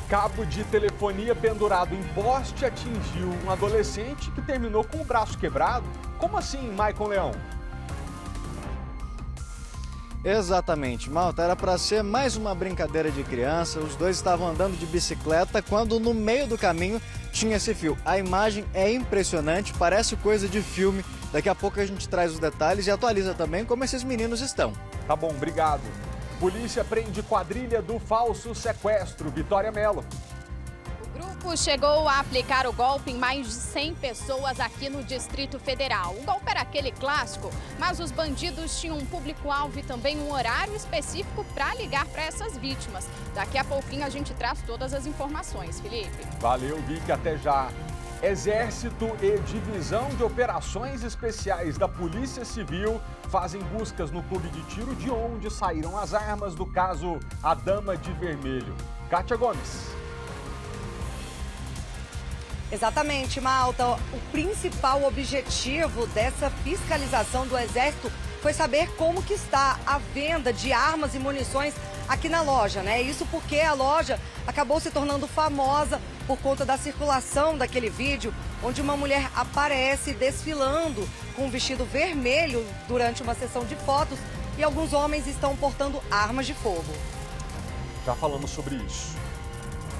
Cabo de telefonia pendurado em poste atingiu um adolescente que terminou com o braço quebrado. Como assim, Maicon Leão? Exatamente, Malta, era para ser mais uma brincadeira de criança. Os dois estavam andando de bicicleta quando no meio do caminho tinha esse fio. A imagem é impressionante, parece coisa de filme. Daqui a pouco a gente traz os detalhes e atualiza também como esses meninos estão. Tá bom, obrigado. Polícia prende quadrilha do falso sequestro. Vitória Mello. O grupo chegou a aplicar o golpe em mais de 100 pessoas aqui no Distrito Federal. O golpe era aquele clássico, mas os bandidos tinham um público-alvo e também um horário específico para ligar para essas vítimas. Daqui a pouquinho a gente traz todas as informações, Felipe. Valeu, Vicky, até já. Exército e Divisão de Operações Especiais da Polícia Civil fazem buscas no clube de tiro de onde saíram as armas do caso A Dama de Vermelho. Kátia Gomes. Exatamente, Malta. O principal objetivo dessa fiscalização do Exército foi saber como que está a venda de armas e munições aqui na loja, né? Isso porque a loja acabou se tornando famosa por conta da circulação daquele vídeo onde uma mulher aparece desfilando com um vestido vermelho durante uma sessão de fotos e alguns homens estão portando armas de fogo. Já falamos sobre isso.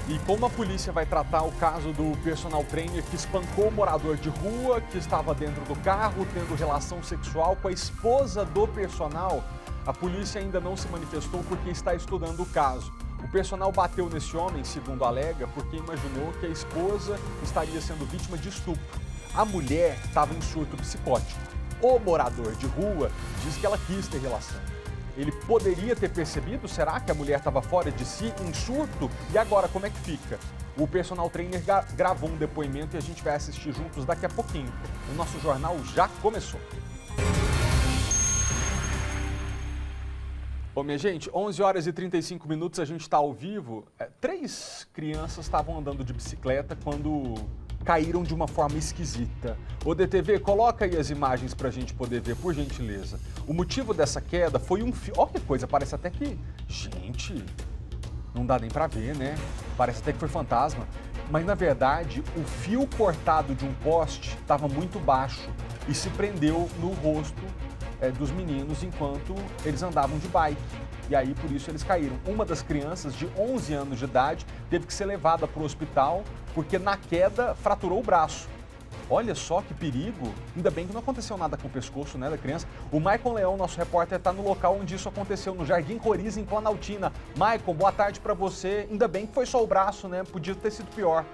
E como a polícia vai tratar o caso do personal trainer que espancou o morador de rua que estava dentro do carro tendo relação sexual com a esposa do personal? A polícia ainda não se manifestou porque está estudando o caso. O personal bateu nesse homem, segundo alega, porque imaginou que a esposa estaria sendo vítima de estupro. A mulher estava em surto psicótico. O morador de rua diz que ela quis ter relação. Ele poderia ter percebido, será que a mulher estava fora de si, em surto? E agora, como é que fica? O personal trainer gravou um depoimento e a gente vai assistir juntos daqui a pouquinho. O nosso jornal já começou. Bom, minha gente, 11 horas e 35 minutos, a gente está ao vivo. 3 crianças estavam andando de bicicleta quando caíram de uma forma esquisita. Ô DTV, coloca aí as imagens para a gente poder ver, por gentileza. O motivo dessa queda foi um fio... Olha que coisa, parece até que... Gente, não dá nem para ver, né? Parece até que foi fantasma. Mas, na verdade, o fio cortado de um poste estava muito baixo e se prendeu no rosto dos meninos enquanto eles andavam de bike. E aí, por isso, eles caíram. Uma das crianças, de 11 anos de idade, teve que ser levada para o hospital porque, na queda, fraturou o braço. Olha só que perigo. Ainda bem que não aconteceu nada com o pescoço, né, da criança. O Maicon Leão, nosso repórter, está no local onde isso aconteceu, no Jardim Coriza, em Planaltina. Maicon, boa tarde para você. Ainda bem que foi só o braço, né? Podia ter sido pior.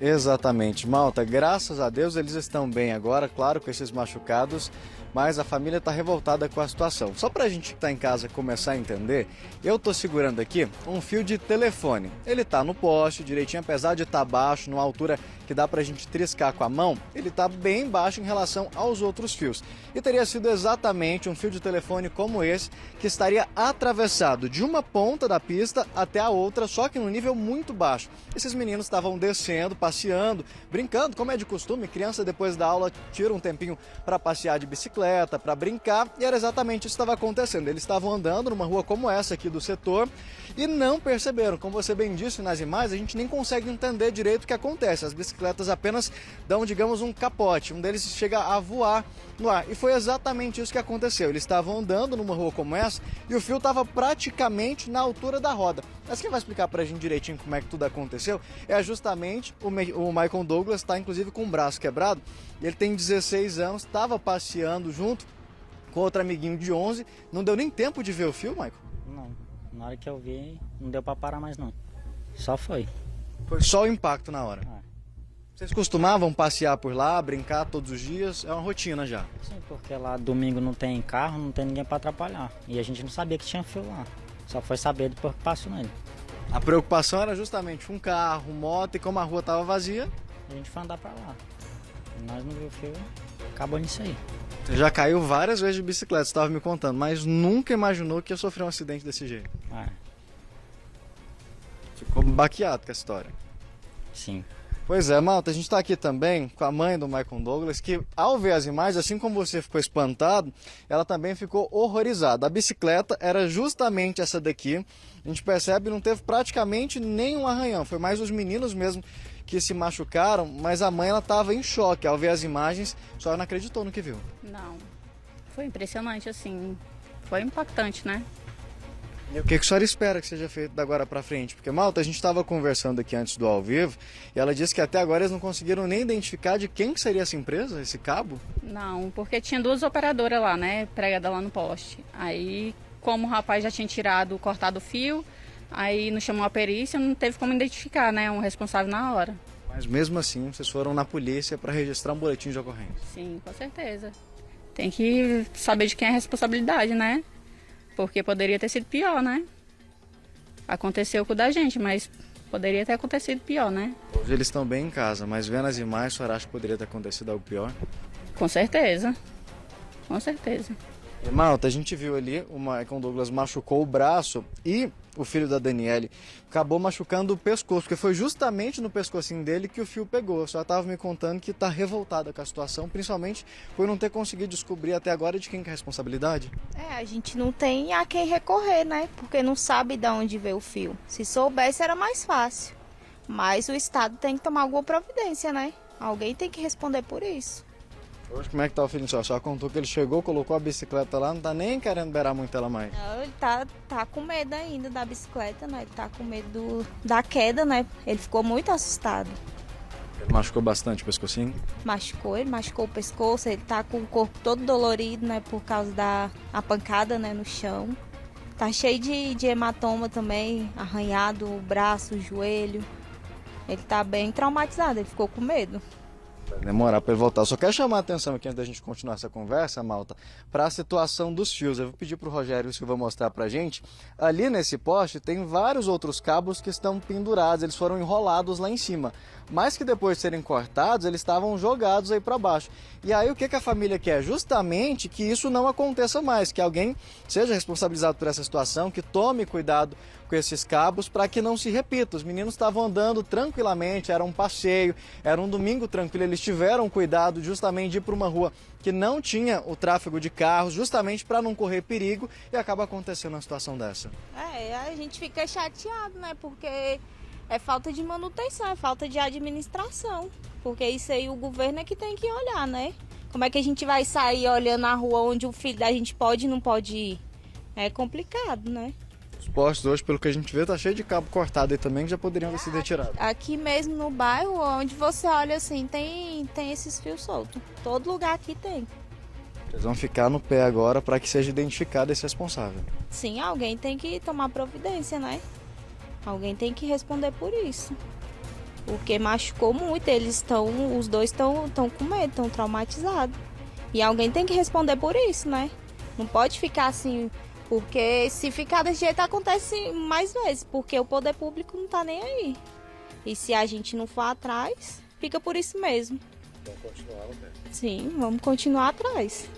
Exatamente, Malta, graças a Deus eles estão bem agora, claro, com esses machucados, mas a família está revoltada com a situação. Só para a gente que está em casa começar a entender, eu estou segurando aqui um fio de telefone. Ele está no poste direitinho, apesar de estar baixo, numa altura que dá para a gente triscar com a mão, ele está bem baixo em relação aos outros fios. E teria sido exatamente um fio de telefone como esse, que estaria atravessado de uma ponta da pista até a outra, só que num nível muito baixo. Esses meninos estavam descendo, passeando, brincando, como é de costume, criança depois da aula tira um tempinho para passear de bicicleta, para brincar, e era exatamente isso que estava acontecendo. Eles estavam andando numa rua como essa aqui do setor e não perceberam. Como você bem disse nas imagens, a gente nem consegue entender direito o que acontece. As bicicletas apenas dão, digamos, um capote. Um deles chega a voar no ar. E foi exatamente isso que aconteceu. Eles estavam andando numa rua como essa e o fio estava praticamente na altura da roda. Mas quem vai explicar pra gente direitinho como é que tudo aconteceu é justamente o Maicon Douglas, está inclusive com o braço quebrado. Ele tem 16 anos, estava passeando junto com outro amiguinho de 11. Não deu nem tempo de ver o fio, Maicon? Não, na hora que eu vi, não deu pra parar mais não. Só foi. Foi só o impacto na hora. Ah. Vocês costumavam passear por lá, brincar todos os dias? É uma rotina já. Sim, porque lá domingo não tem carro, não tem ninguém pra atrapalhar. E a gente não sabia que tinha fio lá. Só foi saber depois que passou nele. A preocupação era justamente um carro, moto, e como a rua estava vazia... A gente foi andar pra lá. E nós não viu o fio, acabou nisso aí. Você já caiu várias vezes de bicicleta, você estava me contando, mas nunca imaginou que ia sofrer um acidente desse jeito. Ah, Ficou baqueado com a história. sim. Pois é, Malta, a gente está aqui também com a mãe do Michael Douglas, que ao ver as imagens, assim como você ficou espantado, ela também ficou horrorizada. A bicicleta era justamente essa daqui, a gente percebe, não teve praticamente nenhum arranhão, foi mais os meninos mesmo que se machucaram, mas a mãe ela estava em choque ao ver as imagens, só não acreditou no que viu. Não, foi impressionante assim, foi impactante, né? E o que a senhora espera que seja feito da agora para frente? Porque, Malta, a gente estava conversando aqui antes do ao vivo e ela disse que até agora eles não conseguiram nem identificar de quem que seria essa empresa, esse cabo. Não, porque tinha 2 operadoras lá, né, pregada lá no poste. Aí, como o rapaz já tinha cortado o fio, aí nos chamou a perícia, não teve como identificar, né, um responsável na hora. Mas mesmo assim, vocês foram na polícia para registrar um boletim de ocorrência. Sim, com certeza. Tem que saber de quem é a responsabilidade, né? Porque poderia ter sido pior, né? Aconteceu com o da gente, mas poderia ter acontecido pior, né? Hoje eles estão bem em casa, mas vendo as imagens, a senhora acha que poderia ter acontecido algo pior? Com certeza. Com certeza. E, Malta, a gente viu ali, o Michael Douglas machucou o braço e o filho da Daniele acabou machucando o pescoço, porque foi justamente no pescocinho dele que o fio pegou. A senhora estava me contando que está revoltada com a situação, principalmente por não ter conseguido descobrir até agora de quem que é a responsabilidade. A gente não tem a quem recorrer, né? Porque não sabe de onde veio o fio. Se soubesse era mais fácil. Mas o Estado tem que tomar alguma providência, né? Alguém tem que responder por isso. Hoje, como é que tá o filho? A senhora contou que ele chegou, colocou a bicicleta lá, não tá nem querendo beirar muito ela mais. Não, ele tá com medo ainda da bicicleta, né? Ele tá com medo da queda, né? Ele ficou muito assustado. Ele machucou bastante o pescocinho? Ele machucou o pescoço, ele tá com o corpo todo dolorido, né? Por causa da pancada, né? No chão. Tá cheio de hematoma também, arranhado o braço, o joelho. Ele tá bem traumatizado, ele ficou com medo. Vai demorar para ele voltar. Só quero chamar a atenção aqui antes da gente continuar essa conversa, Malta, para a situação dos fios. Eu vou pedir para o Rogério Silva mostrar para a gente. Ali nesse poste tem vários outros cabos que estão pendurados, eles foram enrolados lá em cima. Mas que depois de serem cortados, eles estavam jogados aí para baixo. E aí o que a família quer? Justamente que isso não aconteça mais, que alguém seja responsabilizado por essa situação, que tome cuidado com esses cabos para que não se repita. Os meninos estavam andando tranquilamente, era um passeio, era um domingo tranquilo, eles tiveram cuidado justamente de ir para uma rua que não tinha o tráfego de carros, justamente para não correr perigo, e acaba acontecendo uma situação dessa. A gente fica chateado, né? Porque é falta de manutenção, é falta de administração. Porque isso aí o governo é que tem que olhar, né? Como é que a gente vai sair olhando na rua onde o filho da gente pode e não pode ir? É complicado, né? Os postes hoje, pelo que a gente vê, tá cheio de cabo cortado aí também, que já poderiam ter sido retirados. Aqui mesmo no bairro, onde você olha assim, tem esses fios soltos. Todo lugar aqui tem. Eles vão ficar no pé agora para que seja identificado esse responsável. Sim, alguém tem que tomar providência, né? Alguém tem que responder por isso. Porque machucou muito, os dois estão com medo, estão traumatizados. E alguém tem que responder por isso, né? Não pode ficar assim, porque se ficar desse jeito acontece mais vezes, porque o poder público não tá nem aí. E se a gente não for atrás, fica por isso mesmo. Vamos continuar no pé. Sim, vamos continuar atrás.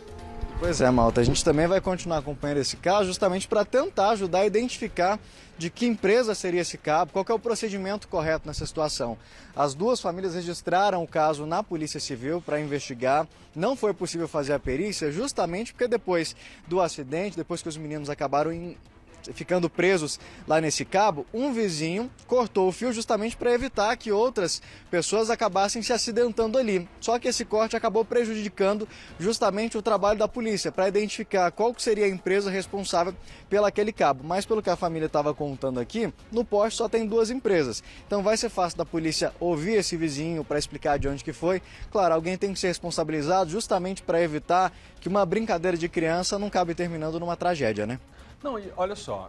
Pois é, Malta, a gente também vai continuar acompanhando esse caso justamente para tentar ajudar a identificar de que empresa seria esse cabo, qual que é o procedimento correto nessa situação. As duas famílias registraram o caso na Polícia Civil para investigar. Não foi possível fazer a perícia justamente porque depois do acidente, depois que os meninos acabaram ficando presos lá nesse cabo, um vizinho cortou o fio justamente para evitar que outras pessoas acabassem se acidentando ali. Só que esse corte acabou prejudicando justamente o trabalho da polícia para identificar qual que seria a empresa responsável pelo aquele cabo. Mas pelo que a família estava contando aqui, no poste só tem 2 empresas. Então vai ser fácil da polícia ouvir esse vizinho para explicar de onde que foi. Claro, alguém tem que ser responsabilizado justamente para evitar que uma brincadeira de criança não acabe terminando numa tragédia, né? Não, e olha só,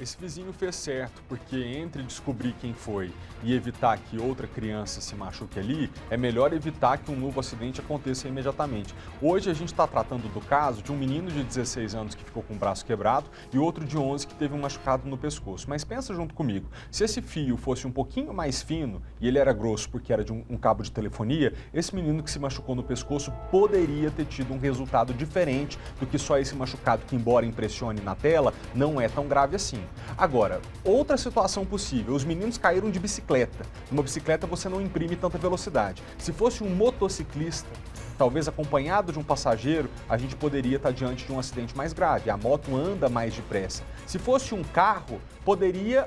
esse vizinho fez certo, porque entre descobrir quem foi e evitar que outra criança se machuque ali, é melhor evitar que um novo acidente aconteça imediatamente. Hoje a gente está tratando do caso de um menino de 16 anos que ficou com o braço quebrado e outro de 11 que teve um machucado no pescoço. Mas pensa junto comigo, se esse fio fosse um pouquinho mais fino e ele era grosso porque era de um cabo de telefonia, esse menino que se machucou no pescoço poderia ter tido um resultado diferente do que só esse machucado que, embora impressione na tela, dela, não é tão grave assim. Agora, outra situação possível, os meninos caíram de bicicleta. Numa bicicleta você não imprime tanta velocidade. Se fosse um motociclista, talvez acompanhado de um passageiro, a gente poderia estar diante de um acidente mais grave. A moto anda mais depressa. Se fosse um carro,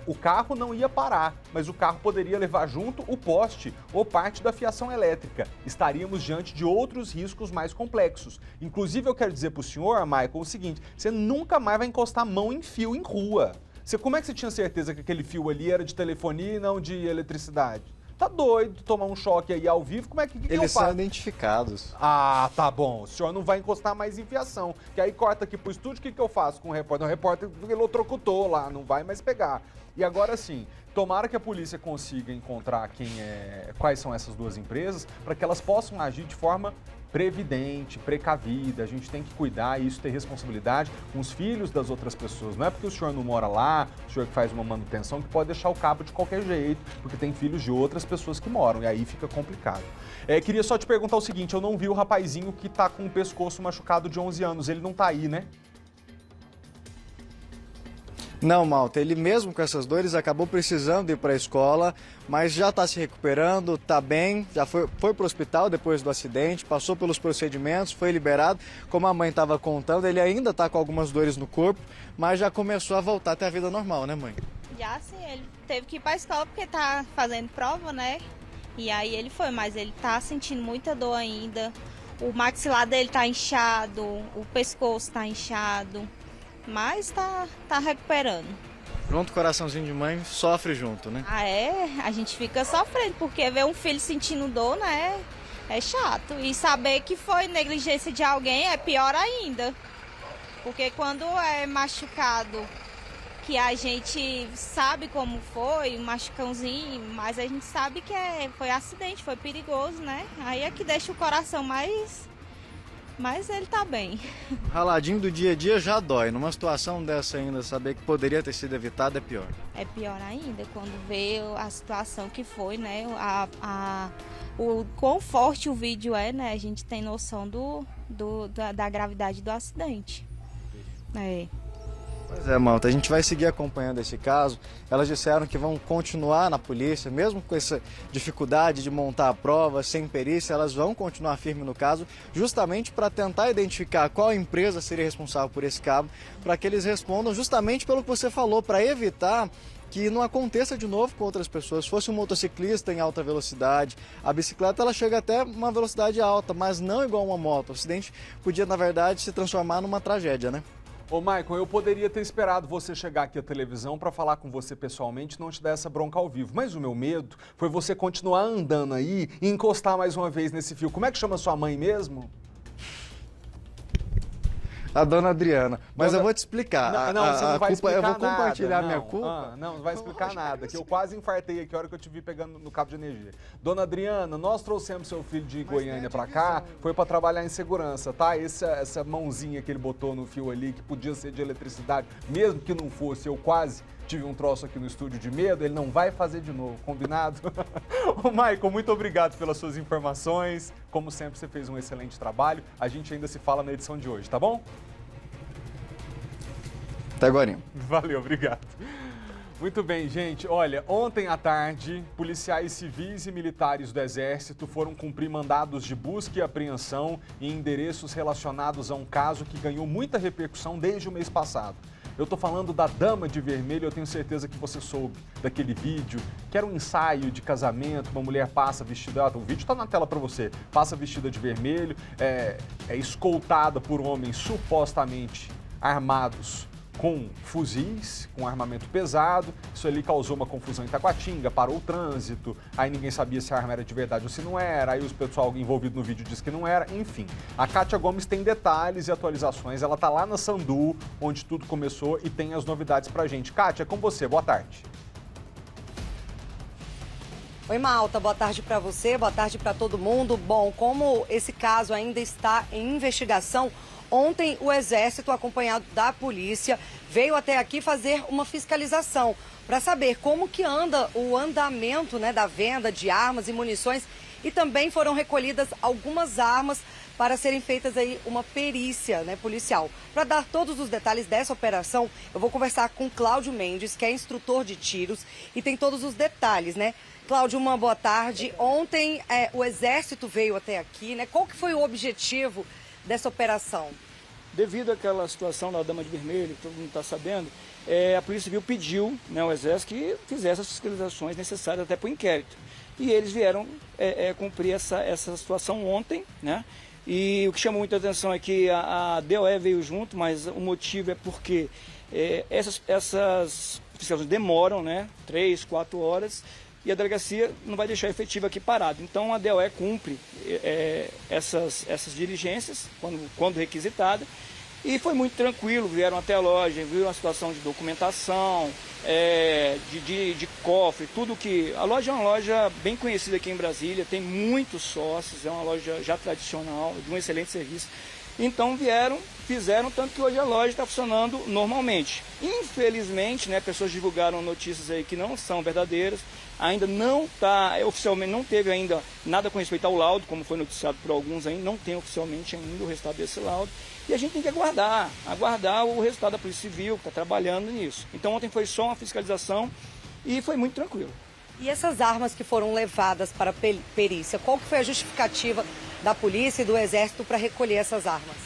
o carro não ia parar, mas o carro poderia levar junto o poste ou parte da fiação elétrica. Estaríamos diante de outros riscos mais complexos. Inclusive, eu quero dizer para o senhor, Michael, o seguinte: você nunca mais vai encostar a mão em fio em rua. Como é que você tinha certeza que aquele fio ali era de telefonia e não de eletricidade? Tá doido tomar um choque aí ao vivo? Como é que eu faço? Eles são identificados. Ah, tá bom. O senhor não vai encostar mais em fiação. Que aí corta aqui pro estúdio, o que eu faço com o repórter? O repórter eletrocutou lá, não vai mais pegar. E agora sim, tomara que a polícia consiga encontrar quais são essas duas empresas, para que elas possam agir de forma previdente, precavida. A gente tem que cuidar e isso ter responsabilidade com os filhos das outras pessoas. Não é porque o senhor não mora lá, o senhor que faz uma manutenção, que pode deixar o cabo de qualquer jeito, porque tem filhos de outras pessoas que moram, e aí fica complicado. Queria só te perguntar o seguinte: eu não vi o rapazinho que tá com o pescoço machucado de 11 anos, ele não tá aí, né? Não, Malta, ele mesmo com essas dores acabou precisando ir para a escola, mas já está se recuperando, está bem, já foi para o hospital depois do acidente, passou pelos procedimentos, foi liberado. Como a mãe estava contando, ele ainda está com algumas dores no corpo, mas já começou a voltar até a vida normal, né, mãe? Já sim, ele teve que ir para a escola porque tá fazendo prova, né? E aí ele foi, mas ele tá sentindo muita dor ainda. O maxilar dele tá inchado, o pescoço tá inchado. Mas tá recuperando. Junto, coraçãozinho de mãe, sofre junto, né? Ah, é? A gente fica sofrendo, porque ver um filho sentindo dor, né? É chato. E saber que foi negligência de alguém é pior ainda. Porque quando é machucado, que a gente sabe como foi, um machucãozinho, mas a gente sabe que foi acidente, foi perigoso, né? Aí é que deixa o coração mais... Mas ele tá bem. Raladinho do dia a dia já dói. Numa situação dessa ainda, saber que poderia ter sido evitado é pior. É pior ainda, quando vê a situação que foi, né? O quão forte o vídeo é, né? A gente tem noção da gravidade do acidente. Pois é, Malta, a gente vai seguir acompanhando esse caso. Elas disseram que vão continuar na polícia, mesmo com essa dificuldade de montar a prova, sem perícia, elas vão continuar firme no caso, justamente para tentar identificar qual empresa seria responsável por esse cabo, para que eles respondam justamente pelo que você falou, para evitar que não aconteça de novo com outras pessoas. Se fosse um motociclista em alta velocidade, a bicicleta ela chega até uma velocidade alta, mas não igual uma moto. O acidente podia, na verdade, se transformar numa tragédia, né? Ô, Michael, eu poderia ter esperado você chegar aqui à televisão para falar com você pessoalmente e não te dar essa bronca ao vivo. Mas o meu medo foi você continuar andando aí e encostar mais uma vez nesse fio. Como é que chama sua mãe mesmo? A dona Adriana. Mas eu vou te explicar. Não, você não vai explicar eu vou nada. compartilhar a minha culpa. Não vai explicar nada, que eu quase infartei aqui a hora que eu te vi pegando no cabo de energia. Dona Adriana, nós trouxemos seu filho de Goiânia pra cá, foi pra trabalhar em segurança, tá? Essa mãozinha que ele botou no fio ali, que podia ser de eletricidade, mesmo que não fosse, eu quase tive um troço aqui no estúdio de medo, ele não vai fazer de novo, combinado? Ô, Michael, muito obrigado pelas suas informações. Como sempre, você fez um excelente trabalho. A gente ainda se fala na edição de hoje, tá bom? Até agora. Valeu, obrigado. Muito bem, gente. Olha, ontem à tarde, policiais civis e militares do Exército foram cumprir mandados de busca e apreensão em endereços relacionados a um caso que ganhou muita repercussão desde o mês passado. Eu tô falando da Dama de Vermelho, eu tenho certeza que você soube daquele vídeo, que era um ensaio de casamento, uma mulher passa vestida, o vídeo tá na tela para você, passa vestida de vermelho, é escoltada por homens supostamente armados com fuzis, com armamento pesado. Isso ali causou uma confusão em Taguatinga, parou o trânsito, aí ninguém sabia se a arma era de verdade ou se não era, aí o pessoal envolvido no vídeo disse que não era, enfim. A Kátia Gomes tem detalhes e atualizações, ela tá lá na Sandu, onde tudo começou, e tem as novidades pra gente. Kátia, é com você, boa tarde. Oi, Malta, boa tarde para você, boa tarde para todo mundo. Bom, como esse caso ainda está em investigação, ontem o Exército, acompanhado da polícia, veio até aqui fazer uma fiscalização para saber como que anda o andamento, né, da venda de armas e munições, e também foram recolhidas algumas armas para serem feitas aí uma perícia, né, policial. Para dar todos os detalhes dessa operação, eu vou conversar com Cláudio Mendes, que é instrutor de tiros e tem todos os detalhes, né? Cláudio, uma boa tarde. Ontem o Exército veio até aqui, né? Qual que foi o objetivo dessa operação? Devido àquela situação da Dama de Vermelho, que todo mundo está sabendo, a Polícia Civil pediu, né, ao Exército que fizesse as fiscalizações necessárias até para o inquérito. E eles vieram cumprir essa situação ontem, né? E o que chamou muita atenção é que a DOE veio junto, mas o motivo é porque essas fiscalizações demoram, né, 3, 4 horas, e a delegacia não vai deixar efetivo aqui parado. Então a DOE cumpre essas diligências quando requisitada. E foi muito tranquilo, vieram até a loja, viram a situação de documentação, de cofre, tudo que... A loja é uma loja bem conhecida aqui em Brasília, tem muitos sócios, é uma loja já tradicional, de um excelente serviço. Então fizeram, tanto que hoje a loja está funcionando normalmente. Infelizmente, né, pessoas divulgaram notícias aí que não são verdadeiras, ainda não está, oficialmente não teve ainda nada com respeito ao laudo, como foi noticiado por alguns aí, não tem oficialmente ainda o resultado desse laudo. E a gente tem que aguardar o resultado da Polícia Civil, que está trabalhando nisso. Então ontem foi só uma fiscalização e foi muito tranquilo. E essas armas que foram levadas para a perícia, qual que foi a justificativa da polícia e do Exército para recolher essas armas?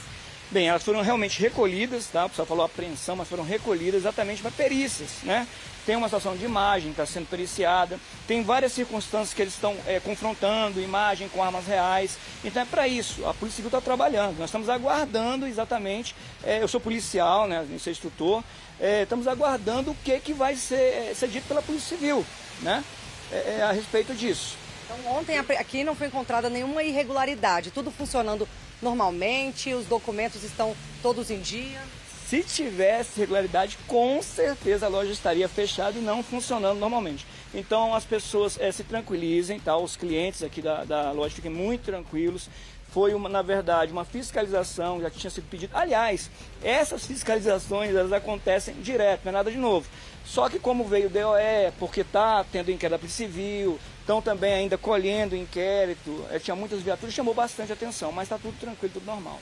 Bem, elas foram realmente recolhidas, tá? O pessoal falou apreensão, mas foram recolhidas exatamente para perícias, né? Tem uma situação de imagem que está sendo periciada, tem várias circunstâncias que eles estão confrontando imagem com armas reais. Então é para isso, a Polícia Civil está trabalhando, nós estamos aguardando exatamente, eu sou policial, né, não sou instrutor, estamos aguardando o que vai ser dito pela Polícia Civil, né, a respeito disso. Então ontem aqui não foi encontrada nenhuma irregularidade, tudo funcionando normalmente, os documentos estão todos em dia? Se tivesse regularidade, com certeza a loja estaria fechada e não funcionando normalmente. Então as pessoas se tranquilizem, tá? Os clientes aqui da loja fiquem muito tranquilos. Foi, na verdade, uma fiscalização, já tinha sido pedido. Aliás, essas fiscalizações elas acontecem direto, não é nada de novo. Só que como veio o DOE, porque está tendo inquérito da Polícia Civil, estão também ainda colhendo inquérito, tinha muitas viaturas, chamou bastante atenção, mas está tudo tranquilo, tudo normal.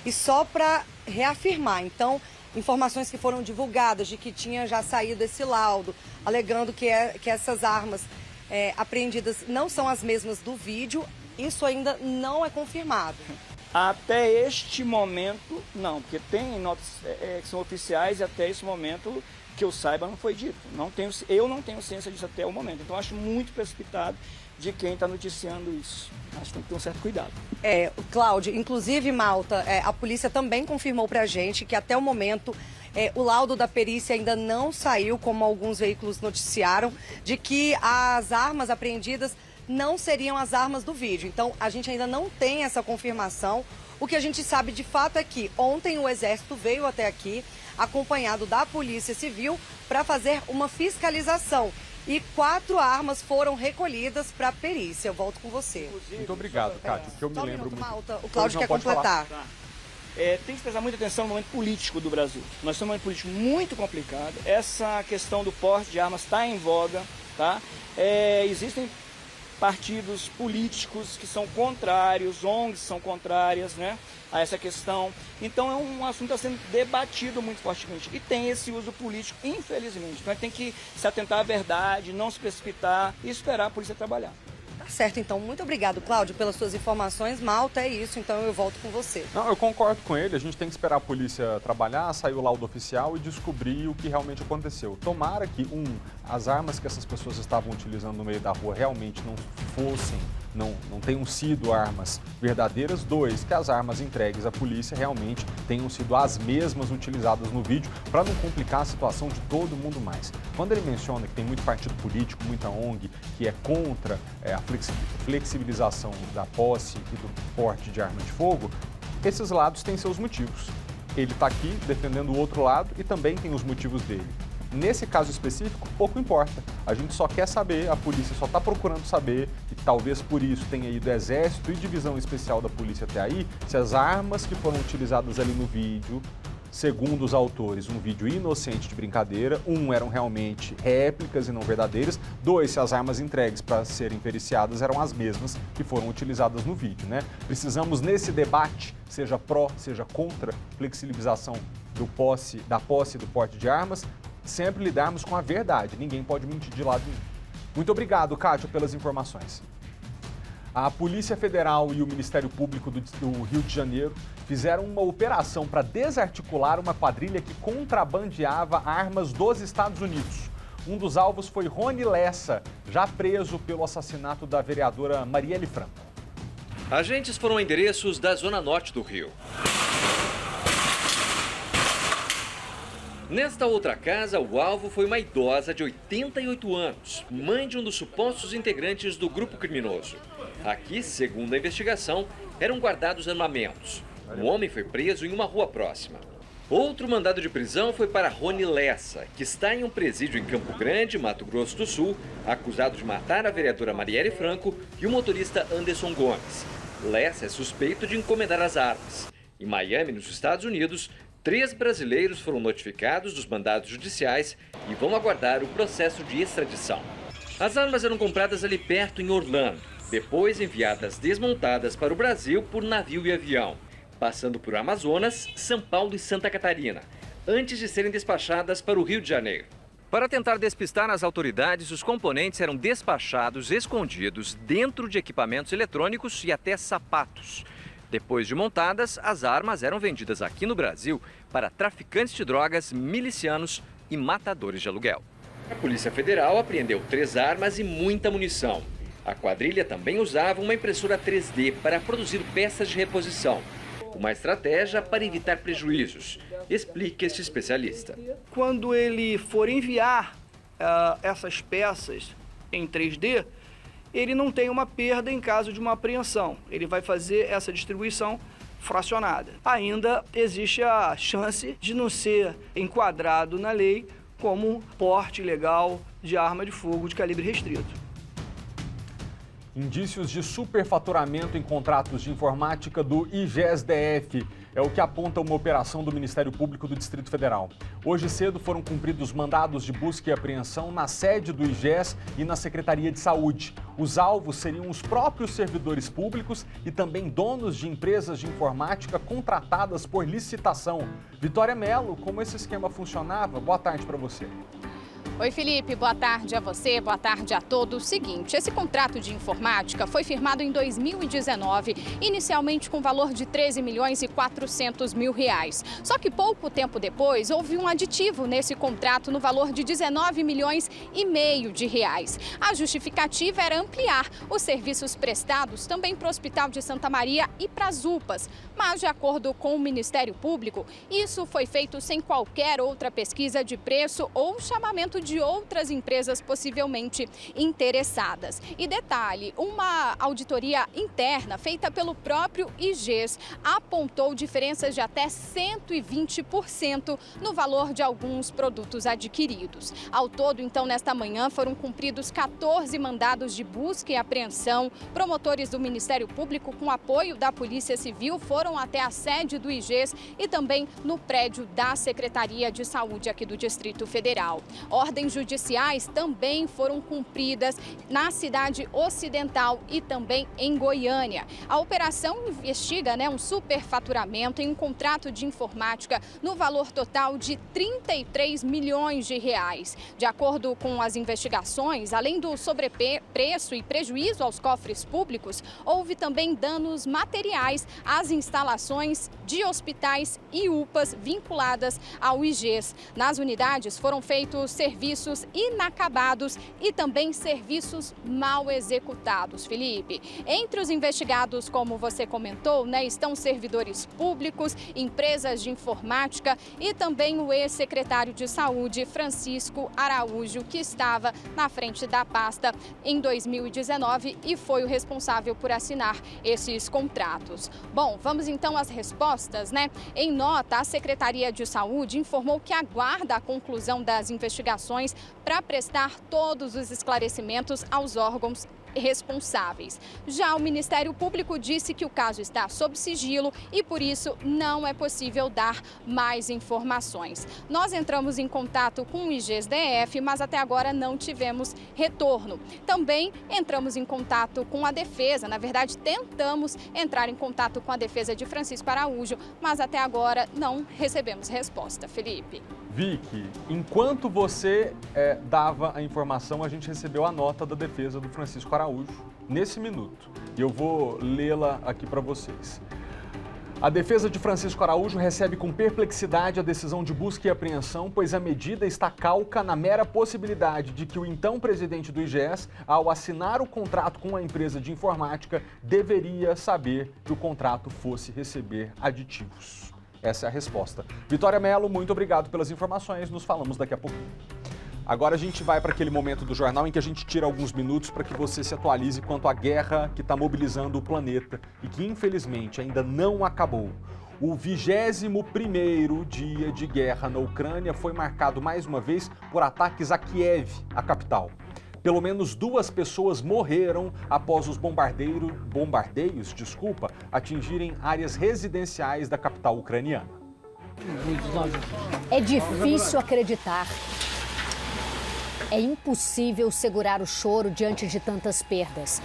E só para reafirmar, então, informações que foram divulgadas de que tinha já saído esse laudo, alegando que essas armas apreendidas não são as mesmas do vídeo, isso ainda não é confirmado. Até este momento, não, porque tem notas que são oficiais e até esse momento, que eu saiba, não foi dito. Eu não tenho ciência disso até o momento, então acho muito precipitado de quem está noticiando isso. Acho que tem que ter um certo cuidado. Cláudio, inclusive, Malta, a polícia também confirmou para a gente que até o momento o laudo da perícia ainda não saiu, como alguns veículos noticiaram, de que as armas apreendidas não seriam as armas do vídeo. Então, a gente ainda não tem essa confirmação. O que a gente sabe de fato é que ontem o Exército veio até aqui, acompanhado da Polícia Civil, para fazer uma fiscalização. E 4 armas foram recolhidas para a perícia. Eu volto com você. Muito obrigado, Cátia, que eu me lembro muito. Malta, o Cláudio quer completar. Tá. Tem que prestar muita atenção no momento político do Brasil. Nós estamos num momento político muito complicado. Essa questão do porte de armas está em voga, tá? Existem partidos políticos que são contrários, ONGs são contrárias, né, a essa questão. Então é um assunto que está sendo debatido muito fortemente e tem esse uso político, infelizmente. Então a gente tem que se atentar à verdade, não se precipitar e esperar a polícia trabalhar. Tá certo, então. Muito obrigado, Cláudio, pelas suas informações. Malta, é isso, então eu volto com você. Não, eu concordo com ele. A gente tem que esperar a polícia trabalhar, sair o laudo oficial e descobrir o que realmente aconteceu. Tomara que, as armas que essas pessoas estavam utilizando no meio da rua realmente não tenham sido armas verdadeiras. 2, que as armas entregues à polícia realmente tenham sido as mesmas utilizadas no vídeo, para não complicar a situação de todo mundo mais. Quando ele menciona que tem muito partido político, muita ONG, que é contra a flexibilização da posse e do porte de arma de fogo, esses lados têm seus motivos. Ele está aqui defendendo o outro lado e também tem os motivos dele. Nesse caso específico, pouco importa. A gente só quer saber, a polícia só está procurando saber, e talvez por isso tenha ido Exército e Divisão Especial da Polícia até aí, se as armas que foram utilizadas ali no vídeo Segundo os autores, um vídeo inocente de brincadeira. 1, eram realmente réplicas e não verdadeiras. 2, se as armas entregues para serem periciadas eram as mesmas que foram utilizadas no vídeo, né? Precisamos, nesse debate, seja pró, seja contra flexibilização da posse e do porte de armas, sempre lidarmos com a verdade. Ninguém pode mentir de lado nenhum. Muito obrigado, Kátia, pelas informações. A Polícia Federal e o Ministério Público do Rio de Janeiro fizeram uma operação para desarticular uma quadrilha que contrabandeava armas dos Estados Unidos. Um dos alvos foi Rony Lessa, já preso pelo assassinato da vereadora Marielle Franco. Agentes foram a endereços da zona norte do Rio. Nesta outra casa, o alvo foi uma idosa de 88 anos, mãe de um dos supostos integrantes do grupo criminoso. Aqui, segundo a investigação, eram guardados armamentos. O homem foi preso em uma rua próxima. Outro mandado de prisão foi para Rony Lessa, que está em um presídio em Campo Grande, Mato Grosso do Sul, acusado de matar a vereadora Marielle Franco e o motorista Anderson Gomes. Lessa é suspeito de encomendar as armas. Em Miami, nos Estados Unidos, 3 brasileiros foram notificados dos mandados judiciais e vão aguardar o processo de extradição. As armas eram compradas ali perto, em Orlando, depois enviadas desmontadas para o Brasil por navio e avião, passando por Amazonas, São Paulo e Santa Catarina, antes de serem despachadas para o Rio de Janeiro. Para tentar despistar as autoridades, os componentes eram despachados escondidos dentro de equipamentos eletrônicos e até sapatos. Depois de montadas, as armas eram vendidas aqui no Brasil para traficantes de drogas, milicianos e matadores de aluguel. A Polícia Federal apreendeu 3 armas e muita munição. A quadrilha também usava uma impressora 3D para produzir peças de reposição. Uma estratégia para evitar prejuízos, explica este especialista. Quando ele for enviar essas peças em 3D, ele não tem uma perda em caso de uma apreensão. Ele vai fazer essa distribuição fracionada. Ainda existe a chance de não ser enquadrado na lei como porte ilegal de arma de fogo de calibre restrito. Indícios de superfaturamento em contratos de informática do IGES-DF. É o que aponta uma operação do Ministério Público do Distrito Federal. Hoje cedo foram cumpridos mandados de busca e apreensão na sede do IGES e na Secretaria de Saúde. Os alvos seriam os próprios servidores públicos e também donos de empresas de informática contratadas por licitação. Vitória Mello, como esse esquema funcionava? Boa tarde para você. Oi, Felipe. Boa tarde a você, boa tarde a todos. Seguinte, esse contrato de informática foi firmado em 2019, inicialmente com valor de 13 milhões e 400 mil reais. Só que pouco tempo depois, houve um aditivo nesse contrato no valor de 19 milhões e meio de reais. A justificativa era ampliar os serviços prestados também para o Hospital de Santa Maria e para as UPAs. Mas, de acordo com o Ministério Público, isso foi feito sem qualquer outra pesquisa de preço ou chamamento de outras empresas possivelmente interessadas. E detalhe, uma auditoria interna feita pelo próprio IGES apontou diferenças de até 120% no valor de alguns produtos adquiridos. Ao todo, então, nesta manhã foram cumpridos 14 mandados de busca e apreensão. Promotores do Ministério Público, com apoio da Polícia Civil, foram até a sede do IGES e também no prédio da Secretaria de Saúde aqui do Distrito Federal. Ordens judiciais também foram cumpridas na cidade ocidental e também em Goiânia. A operação investiga um superfaturamento em um contrato de informática no valor total de 33 milhões de reais. De acordo com as investigações, além do sobrepreço e prejuízo aos cofres públicos, houve também danos materiais às instalações de hospitais e UPAs vinculadas ao IGES. Nas unidades foram feitos serviços inacabados e também serviços mal executados, Felipe. Entre os investigados, como você comentou, estão servidores públicos, empresas de informática e também o ex-secretário de Saúde, Francisco Araújo, que estava na frente da pasta em 2019 e foi o responsável por assinar esses contratos. Bom, vamos então às respostas, Em nota, a Secretaria de Saúde informou que aguarda a conclusão das investigações para prestar todos os esclarecimentos aos órgãos responsáveis. Já o Ministério Público disse que o caso está sob sigilo e, por isso, não é possível dar mais informações. Nós entramos em contato com o IGES-DF, mas até agora não tivemos retorno. Também entramos em contato com a defesa, na verdade, tentamos entrar em contato com a defesa de Francisco Araújo, mas até agora não recebemos resposta. Felipe. Vicky, enquanto você dava a informação, a gente recebeu a nota da defesa do Francisco Araújo nesse minuto. E eu vou lê-la aqui para vocês. A defesa de Francisco Araújo recebe com perplexidade a decisão de busca e apreensão, pois a medida está calca na mera possibilidade de que o então presidente do IGES, ao assinar o contrato com a empresa de informática, deveria saber que o contrato fosse receber aditivos. Essa é a resposta. Vitória Mello, muito obrigado pelas informações. Nos falamos daqui a pouquinho. Agora a gente vai para aquele momento do jornal em que a gente tira alguns minutos para que você se atualize quanto à guerra que está mobilizando o planeta e que, infelizmente, ainda não acabou. O 21º dia de guerra na Ucrânia foi marcado mais uma vez por ataques a Kiev, a capital. Pelo menos 2 pessoas morreram após os bombardeios, atingirem áreas residenciais da capital ucraniana. É difícil acreditar. É impossível segurar o choro diante de tantas perdas.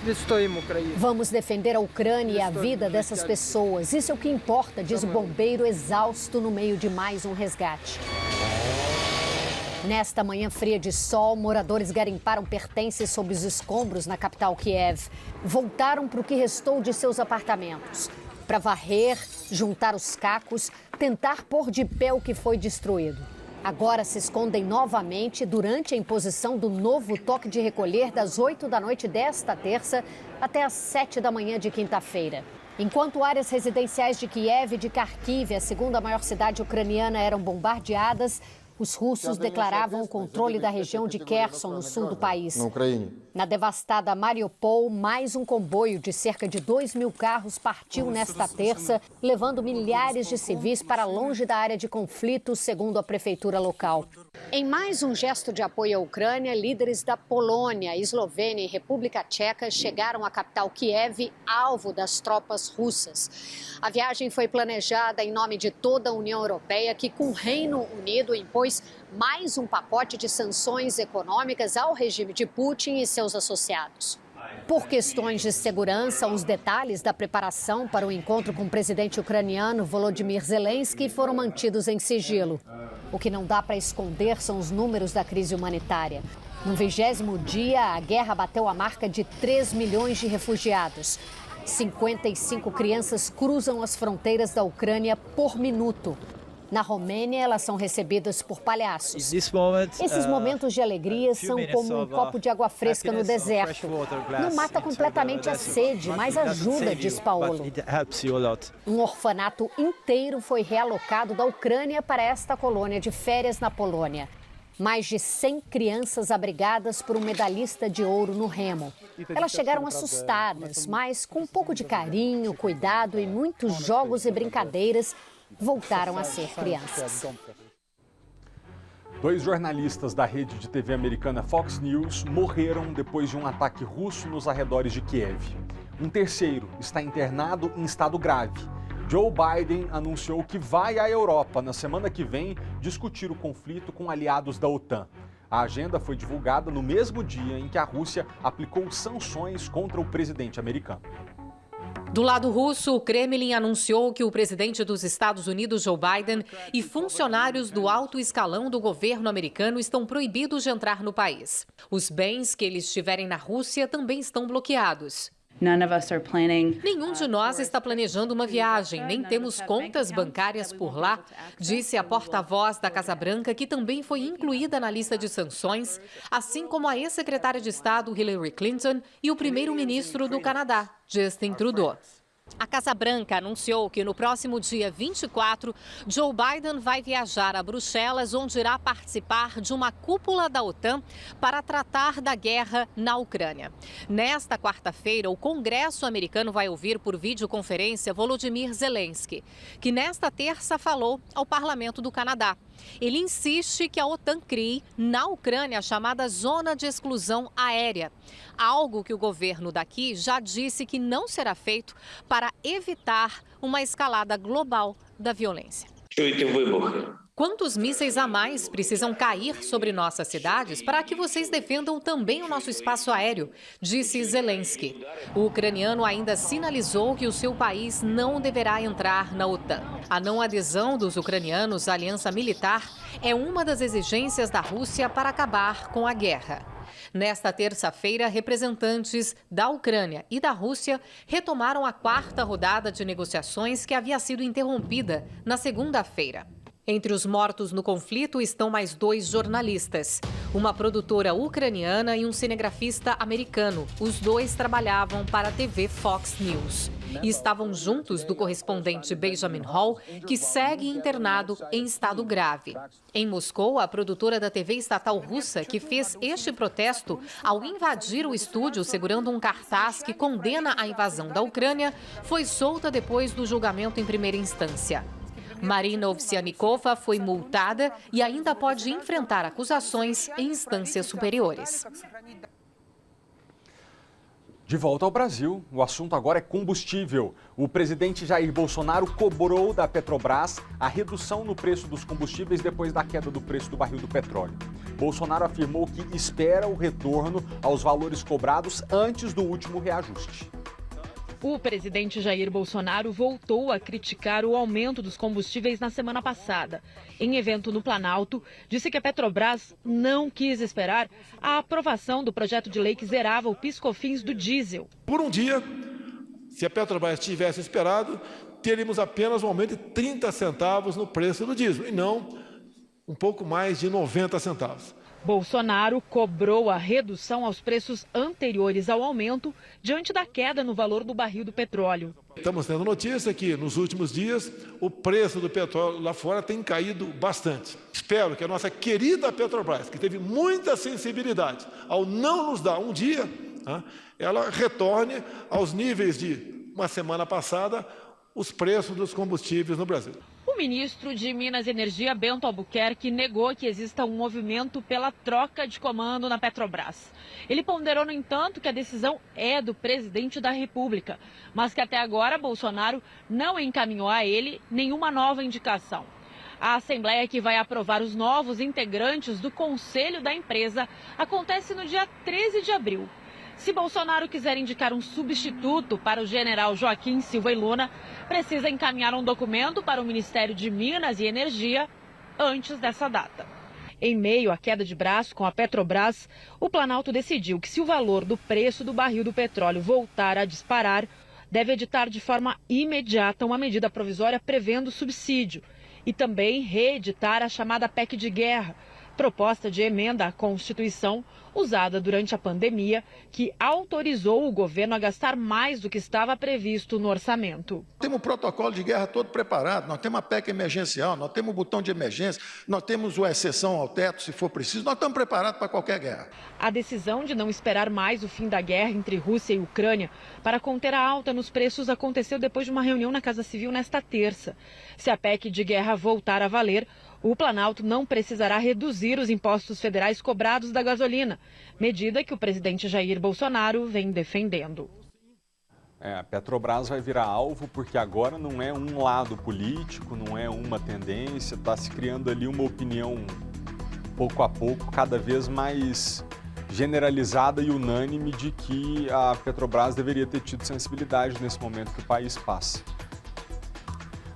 Vamos defender a Ucrânia e a vida dessas pessoas. Isso é o que importa, diz o bombeiro exausto no meio de mais um resgate. Nesta manhã fria de sol, moradores garimparam pertences sob os escombros na capital Kiev. Voltaram para o que restou de seus apartamentos, para varrer, juntar os cacos, tentar pôr de pé o que foi destruído. Agora se escondem novamente durante a imposição do novo toque de recolher das 8 da noite desta terça até às 7 da manhã de quinta-feira. Enquanto áreas residenciais de Kiev e de Kharkiv, a segunda maior cidade ucraniana, eram bombardeadas, os russos declaravam o controle da região de Kherson, no sul do país. Na devastada Mariupol, mais um comboio de cerca de 2.000 carros partiu nesta terça, levando milhares de civis para longe da área de conflito, segundo a prefeitura local. Em mais um gesto de apoio à Ucrânia, líderes da Polônia, Eslovênia e República Tcheca chegaram à capital Kiev, alvo das tropas russas. A viagem foi planejada em nome de toda a União Europeia, que com o Reino Unido impôs mais um pacote de sanções econômicas ao regime de Putin e seus associados. Por questões de segurança, os detalhes da preparação para o encontro com o presidente ucraniano Volodymyr Zelensky foram mantidos em sigilo. O que não dá para esconder são os números da crise humanitária. No 20º dia, a guerra bateu a marca de 3 milhões de refugiados. 55 crianças cruzam as fronteiras da Ucrânia por minuto. Na Romênia, elas são recebidas por palhaços. Esses momentos de alegria são como um copo de água fresca no deserto. Não mata completamente a sede, mas ajuda, diz Paulo. Um orfanato inteiro foi realocado da Ucrânia para esta colônia de férias na Polônia. Mais de 100 crianças abrigadas por um medalhista de ouro no remo. Elas chegaram assustadas, mas com um pouco de carinho, cuidado e muitos jogos e brincadeiras, voltaram a ser crianças. 2 jornalistas da rede de TV americana Fox News morreram depois de um ataque russo nos arredores de Kiev. Um terceiro está internado em estado grave. Joe Biden anunciou que vai à Europa na semana que vem discutir o conflito com aliados da OTAN. A agenda foi divulgada no mesmo dia em que a Rússia aplicou sanções contra o presidente americano. Do lado russo, o Kremlin anunciou que o presidente dos Estados Unidos, Joe Biden, e funcionários do alto escalão do governo americano estão proibidos de entrar no país. Os bens que eles tiverem na Rússia também estão bloqueados. Nenhum de nós está planejando uma viagem, nem temos contas bancárias por lá, disse a porta-voz da Casa Branca, que também foi incluída na lista de sanções, assim como a ex-secretária de Estado Hillary Clinton e o primeiro-ministro do Canadá, Justin Trudeau. A Casa Branca anunciou que no próximo dia 24, Joe Biden vai viajar a Bruxelas, onde irá participar de uma cúpula da OTAN para tratar da guerra na Ucrânia. Nesta quarta-feira, o Congresso americano vai ouvir por videoconferência Volodymyr Zelensky, que nesta terça falou ao Parlamento do Canadá. Ele insiste que a OTAN crie na Ucrânia a chamada Zona de Exclusão Aérea, algo que o governo daqui já disse que não será feito para evitar uma escalada global da violência. Quantos mísseis a mais precisam cair sobre nossas cidades para que vocês defendam também o nosso espaço aéreo? Disse Zelensky. O ucraniano ainda sinalizou que o seu país não deverá entrar na OTAN. A não adesão dos ucranianos à aliança militar é uma das exigências da Rússia para acabar com a guerra. Nesta terça-feira, representantes da Ucrânia e da Rússia retomaram a 4ª rodada de negociações que havia sido interrompida na segunda-feira. Entre os mortos no conflito estão mais 2 jornalistas, uma produtora ucraniana e um cinegrafista americano. Os 2 trabalhavam para a TV Fox News e estavam juntos do correspondente Benjamin Hall, que segue internado em estado grave. Em Moscou, a produtora da TV estatal russa, que fez este protesto ao invadir o estúdio segurando um cartaz que condena a invasão da Ucrânia, foi solta depois do julgamento em primeira instância. Marina Ovsianikova foi multada e ainda pode enfrentar acusações em instâncias superiores. De volta ao Brasil, o assunto agora é combustível. O presidente Jair Bolsonaro cobrou da Petrobras a redução no preço dos combustíveis depois da queda do preço do barril do petróleo. Bolsonaro afirmou que espera o retorno aos valores cobrados antes do último reajuste. O presidente Jair Bolsonaro voltou a criticar o aumento dos combustíveis na semana passada. Em evento no Planalto, disse que a Petrobras não quis esperar a aprovação do projeto de lei que zerava o PIS/COFINS do diesel. Por um dia, se a Petrobras tivesse esperado, teríamos apenas um aumento de 30 centavos no preço do diesel, e não um pouco mais de 90 centavos. Bolsonaro cobrou a redução aos preços anteriores ao aumento diante da queda no valor do barril do petróleo. Estamos tendo notícia que nos últimos dias o preço do petróleo lá fora tem caído bastante. Espero que a nossa querida Petrobras, que teve muita sensibilidade ao não nos dar um dia, ela retorne aos níveis de uma semana passada os preços dos combustíveis no Brasil. O ministro de Minas e Energia, Bento Albuquerque, negou que exista um movimento pela troca de comando na Petrobras. Ele ponderou, no entanto, que a decisão é do presidente da República, mas que até agora Bolsonaro não encaminhou a ele nenhuma nova indicação. A Assembleia que vai aprovar os novos integrantes do Conselho da empresa acontece no dia 13 de abril. Se Bolsonaro quiser indicar um substituto para o general Joaquim Silva e Luna, precisa encaminhar um documento para o Ministério de Minas e Energia antes dessa data. Em meio à queda de braço com a Petrobras, o Planalto decidiu que se o valor do preço do barril do petróleo voltar a disparar, deve editar de forma imediata uma medida provisória prevendo subsídio e também reeditar a chamada PEC de guerra, proposta de emenda à Constituição usada durante a pandemia, que autorizou o governo a gastar mais do que estava previsto no orçamento. Temos o protocolo de guerra todo preparado, nós temos a PEC emergencial, nós temos o botão de emergência, nós temos a exceção ao teto, se for preciso, nós estamos preparados para qualquer guerra. A decisão de não esperar mais o fim da guerra entre Rússia e Ucrânia para conter a alta nos preços aconteceu depois de uma reunião na Casa Civil nesta terça. Se a PEC de guerra voltar a valer, o Planalto não precisará reduzir os impostos federais cobrados da gasolina, medida que o presidente Jair Bolsonaro vem defendendo. A Petrobras vai virar alvo porque agora não é um lado político, não é uma tendência, está se criando ali uma opinião pouco a pouco, cada vez mais generalizada e unânime de que a Petrobras deveria ter tido sensibilidade nesse momento que o país passa.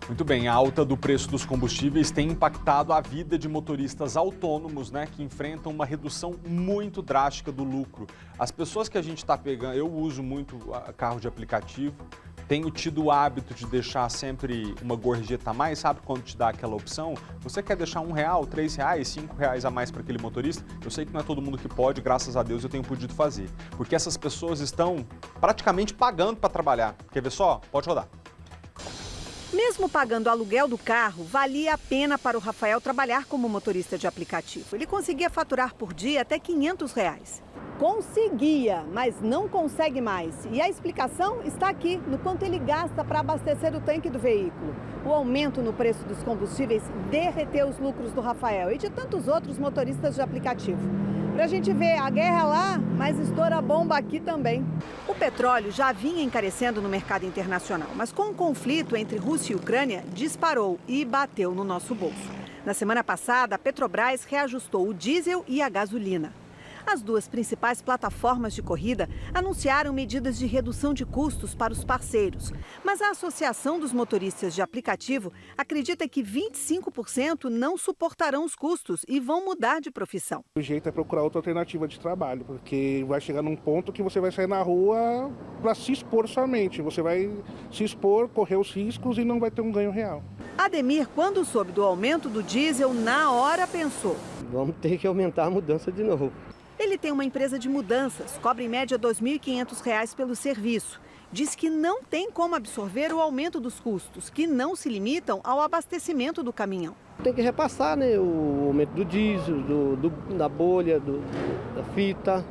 Muito bem, a alta do preço dos combustíveis tem impactado a vida de motoristas autônomos, que enfrentam uma redução muito drástica do lucro. As pessoas que a gente está pegando, eu uso muito carro de aplicativo, tenho tido o hábito de deixar sempre uma gorjeta a mais, sabe quando te dá aquela opção? Você quer deixar R$1, R$3, R$5 a mais para aquele motorista? Eu sei que não é todo mundo que pode, graças a Deus eu tenho podido fazer. Porque essas pessoas estão praticamente pagando para trabalhar. Quer ver só? Pode rodar. Mesmo pagando o aluguel do carro, valia a pena para o Rafael trabalhar como motorista de aplicativo. Ele conseguia faturar por dia até R$500. Conseguia, mas não consegue mais. E a explicação está aqui, no quanto ele gasta para abastecer o tanque do veículo. O aumento no preço dos combustíveis derreteu os lucros do Rafael e de tantos outros motoristas de aplicativo. Para a gente ver, a guerra lá, mas estoura a bomba aqui também. O petróleo já vinha encarecendo no mercado internacional, mas com o conflito entre Rússia e Ucrânia, disparou e bateu no nosso bolso. Na semana passada, a Petrobras reajustou o diesel e a gasolina. As duas principais plataformas de corrida anunciaram medidas de redução de custos para os parceiros. Mas a Associação dos Motoristas de Aplicativo acredita que 25% não suportarão os custos e vão mudar de profissão. O jeito é procurar outra alternativa de trabalho, porque vai chegar num ponto que você vai sair na rua para se expor somente. Você vai se expor, correr os riscos e não vai ter um ganho real. Ademir, quando soube do aumento do diesel, na hora pensou: vamos ter que aumentar a mudança de novo. Ele tem uma empresa de mudanças, cobra em média R$ 2.500 pelo serviço. Diz que não tem como absorver o aumento dos custos, que não se limitam ao abastecimento do caminhão. Tem que repassar, né, o aumento do diesel, da bolha, da fita,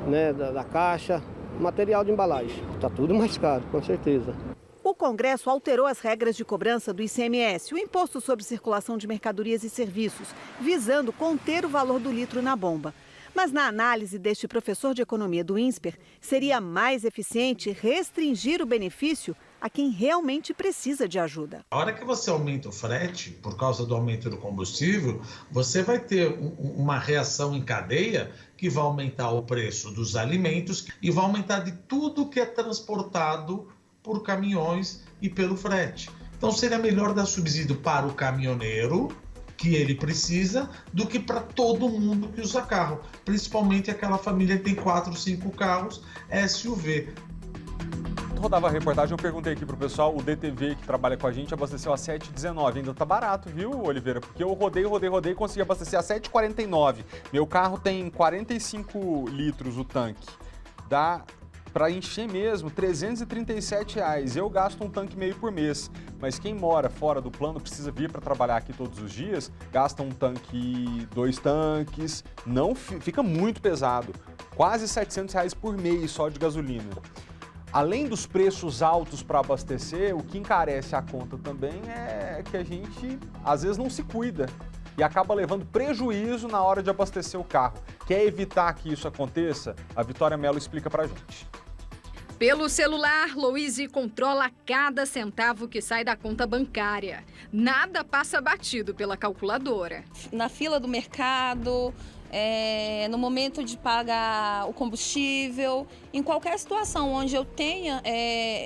né, da caixa, material de embalagem. Está tudo mais caro, com certeza. O Congresso alterou as regras de cobrança do ICMS, o Imposto sobre Circulação de Mercadorias e Serviços, visando conter o valor do litro na bomba. Mas na análise deste professor de economia do INSPER, seria mais eficiente restringir o benefício a quem realmente precisa de ajuda. A hora que você aumenta o frete, por causa do aumento do combustível, você vai ter uma reação em cadeia que vai aumentar o preço dos alimentos e vai aumentar de tudo que é transportado por caminhões e pelo frete. Então seria melhor dar subsídio para o caminhoneiro, que ele precisa, do que para todo mundo que usa carro, principalmente aquela família que tem 4, 5 carros SUV. Rodava a reportagem, eu perguntei aqui pro pessoal, o DTV que trabalha com a gente abasteceu a 7,19, ainda tá barato, viu, Oliveira? Porque eu rodei e consegui abastecer a 7,49. Meu carro tem 45 litros o tanque, dá para encher mesmo, R$337. Eu gasto um tanque meio por mês, mas quem mora fora do plano precisa vir para trabalhar aqui todos os dias, gasta um tanque, 2 tanques, não fica muito pesado, quase R$700 por mês só de gasolina. Além dos preços altos para abastecer, o que encarece a conta também é que a gente às vezes não se cuida e acaba levando prejuízo na hora de abastecer o carro. Quer evitar que isso aconteça? A Vitória Mello explica pra gente. Pelo celular, Louise controla cada centavo que sai da conta bancária. Nada passa batido pela calculadora. Na fila do mercado, no momento de pagar o combustível, em qualquer situação onde eu tenha,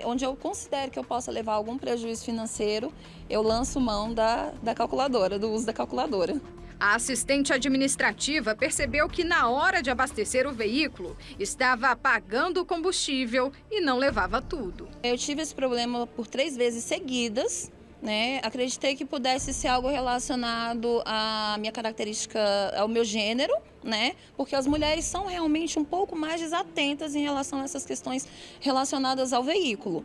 onde eu considere que eu possa levar algum prejuízo financeiro, eu lanço mão da calculadora, do uso da calculadora. A assistente administrativa percebeu que na hora de abastecer o veículo, estava pagando o combustível e não levava tudo. Eu tive esse problema por 3 vezes seguidas, né? Acreditei que pudesse ser algo relacionado à minha característica, ao meu gênero, né? Porque as mulheres são realmente um pouco mais desatentas em relação a essas questões relacionadas ao veículo.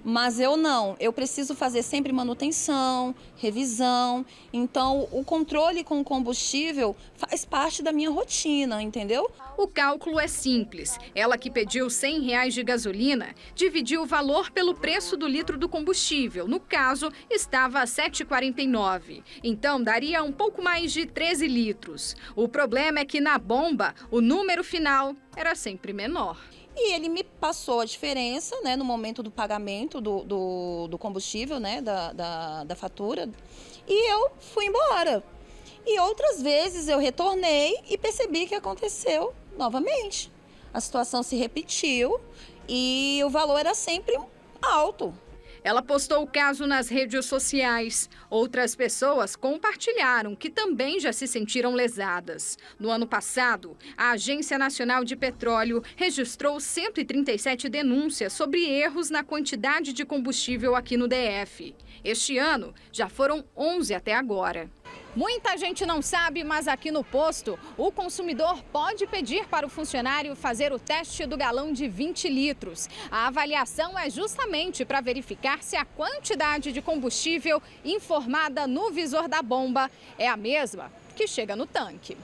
Mas eu não, eu preciso fazer sempre manutenção, revisão, então o controle com o combustível faz parte da minha rotina, entendeu? O cálculo é simples. Ela que pediu R$100 de gasolina, dividiu o valor pelo preço do litro do combustível. No caso, estava a R$ 7,49. Então, daria um pouco mais de 13 litros. O problema é que na bomba, o número final era sempre menor. E ele me passou a diferença, né, no momento do pagamento do combustível, né, da fatura, e eu fui embora. E outras vezes eu retornei e percebi que aconteceu novamente. A situação se repetiu e o valor era sempre alto. Ela postou o caso nas redes sociais. Outras pessoas compartilharam que também já se sentiram lesadas. No ano passado, a Agência Nacional de Petróleo registrou 137 denúncias sobre erros na quantidade de combustível aqui no DF. Este ano, já foram 11 até agora. Muita gente não sabe, mas aqui no posto, o consumidor pode pedir para o funcionário fazer o teste do galão de 20 litros. A avaliação é justamente para verificar se a quantidade de combustível informada no visor da bomba é a mesma que chega no tanque.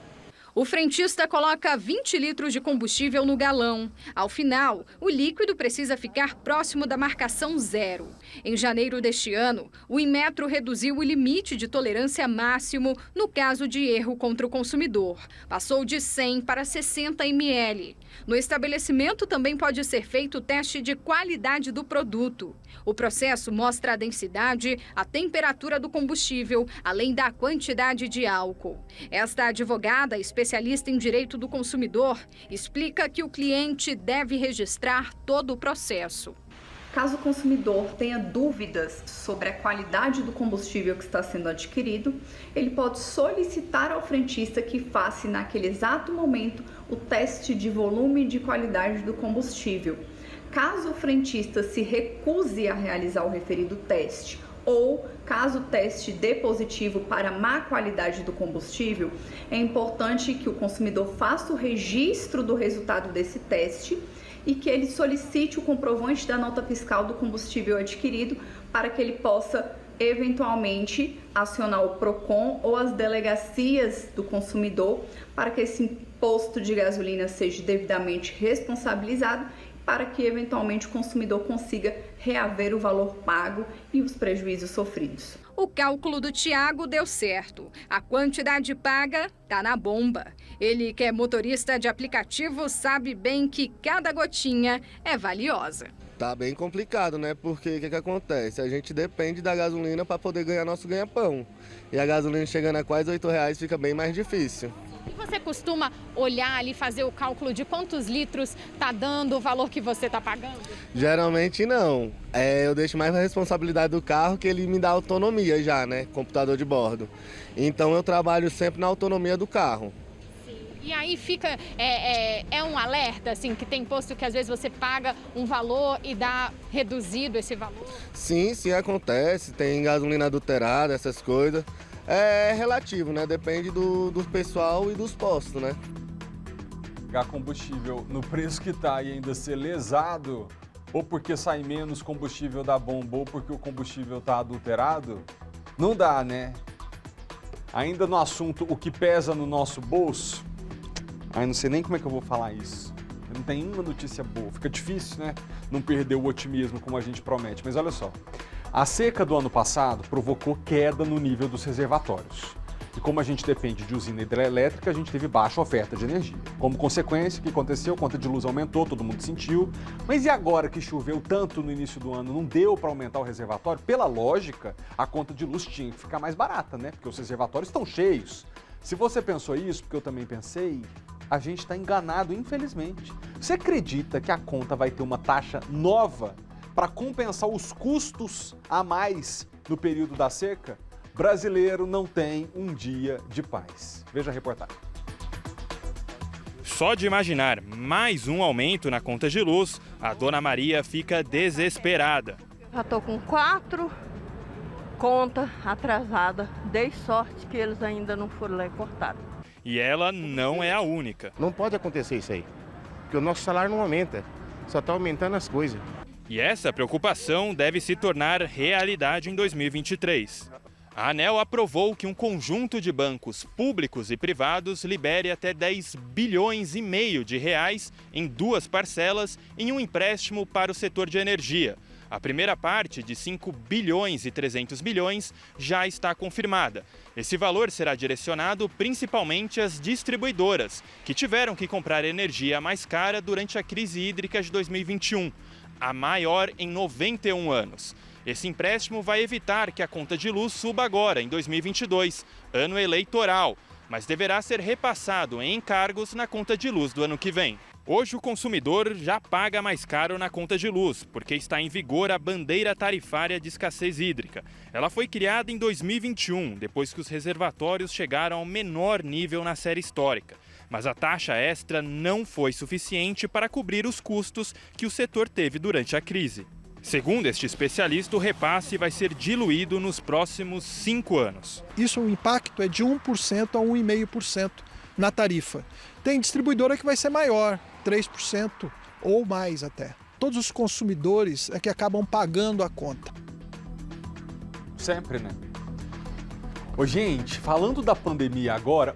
O frentista coloca 20 litros de combustível no galão. Ao final, o líquido precisa ficar próximo da marcação 0. Em janeiro deste ano, o Inmetro reduziu o limite de tolerância máximo no caso de erro contra o consumidor. Passou de 100 para 60 ml. No estabelecimento também pode ser feito o teste de qualidade do produto. O processo mostra a densidade, a temperatura do combustível, além da quantidade de álcool. Esta advogada, especialista em direito do consumidor, explica que o cliente deve registrar todo o processo. Caso o consumidor tenha dúvidas sobre a qualidade do combustível que está sendo adquirido, ele pode solicitar ao frentista que faça naquele exato momento o teste de volume e de qualidade do combustível. Caso o frentista se recuse a realizar o referido teste ou caso o teste dê positivo para má qualidade do combustível, é importante que o consumidor faça o registro do resultado desse teste e que ele solicite o comprovante da nota fiscal do combustível adquirido para que ele possa eventualmente acionar o PROCON ou as delegacias do consumidor para que esse imposto de gasolina seja devidamente responsabilizado, para que eventualmente o consumidor consiga reaver o valor pago e os prejuízos sofridos. O cálculo do Tiago deu certo. A quantidade paga está na bomba. Ele, que é motorista de aplicativo, sabe bem que cada gotinha é valiosa. Tá bem complicado, né? Porque o que acontece? A gente depende da gasolina para poder ganhar nosso ganha-pão. E a gasolina chegando a quase R$8 fica bem mais difícil. E você costuma olhar ali, fazer o cálculo de quantos litros está dando o valor que você está pagando? Geralmente não. Eu deixo mais a responsabilidade do carro, que ele me dá autonomia já, né? Computador de bordo. Então eu trabalho sempre na autonomia do carro. E aí fica, um alerta, assim, que tem posto que às vezes você paga um valor e dá reduzido esse valor? Sim, acontece. Tem gasolina adulterada, essas coisas. É relativo, né? Depende do pessoal e dos postos, né? Pagar combustível no preço que tá e ainda ser lesado, ou porque sai menos combustível da bomba, ou porque o combustível tá adulterado, não dá, né? Ainda no assunto, o que pesa no nosso bolso, aí não sei nem como é que eu vou falar isso. Não tem uma notícia boa, fica difícil, né? Não perder o otimismo como a gente promete, mas olha só. A seca do ano passado provocou queda no nível dos reservatórios. E como a gente depende de usina hidrelétrica, a gente teve baixa oferta de energia. Como consequência, o que aconteceu? A conta de luz aumentou, todo mundo sentiu. Mas e agora que choveu tanto no início do ano, não deu para aumentar o reservatório? Pela lógica, a conta de luz tinha que ficar mais barata, né? Porque os reservatórios estão cheios. Se você pensou isso, porque eu também pensei, a gente está enganado, infelizmente. Você acredita que a conta vai ter uma taxa nova para compensar os custos a mais no período da seca? Brasileiro não tem um dia de paz. Veja a reportagem. Só de imaginar mais um aumento na conta de luz, a dona Maria fica desesperada. Já estou com 4 contas atrasadas. Dei sorte que eles ainda não foram lá e cortaram. E ela não é a única. Não pode acontecer isso aí, porque o nosso salário não aumenta, só está aumentando as coisas. E essa preocupação deve se tornar realidade em 2023. A ANEEL aprovou que um conjunto de bancos públicos e privados libere até 10 bilhões e meio de reais em 2 parcelas em um empréstimo para o setor de energia. A primeira parte, de 5 bilhões e 300 milhões, já está confirmada. Esse valor será direcionado principalmente às distribuidoras, que tiveram que comprar energia mais cara durante a crise hídrica de 2021, a maior em 91 anos. Esse empréstimo vai evitar que a conta de luz suba agora, em 2022, ano eleitoral, mas deverá ser repassado em encargos na conta de luz do ano que vem. Hoje o consumidor já paga mais caro na conta de luz, porque está em vigor a bandeira tarifária de escassez hídrica. Ela foi criada em 2021, depois que os reservatórios chegaram ao menor nível na série histórica. Mas a taxa extra não foi suficiente para cobrir os custos que o setor teve durante a crise. Segundo este especialista, o repasse vai ser diluído nos próximos 5 anos. Isso, o impacto é de 1% a 1,5% na tarifa. Tem distribuidora que vai ser maior, 3% ou mais até. Todos os consumidores é que acabam pagando a conta. Sempre, né? Ô, gente, falando da pandemia agora,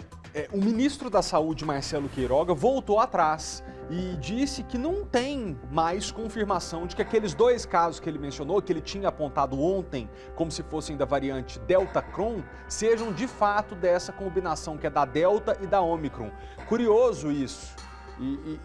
o ministro da Saúde, Marcelo Queiroga, voltou atrás e disse que não tem mais confirmação de que aqueles 2 casos que ele mencionou, que ele tinha apontado ontem como se fossem da variante Delta-Cron, sejam de fato dessa combinação que é da Delta e da Omicron. Curioso isso. E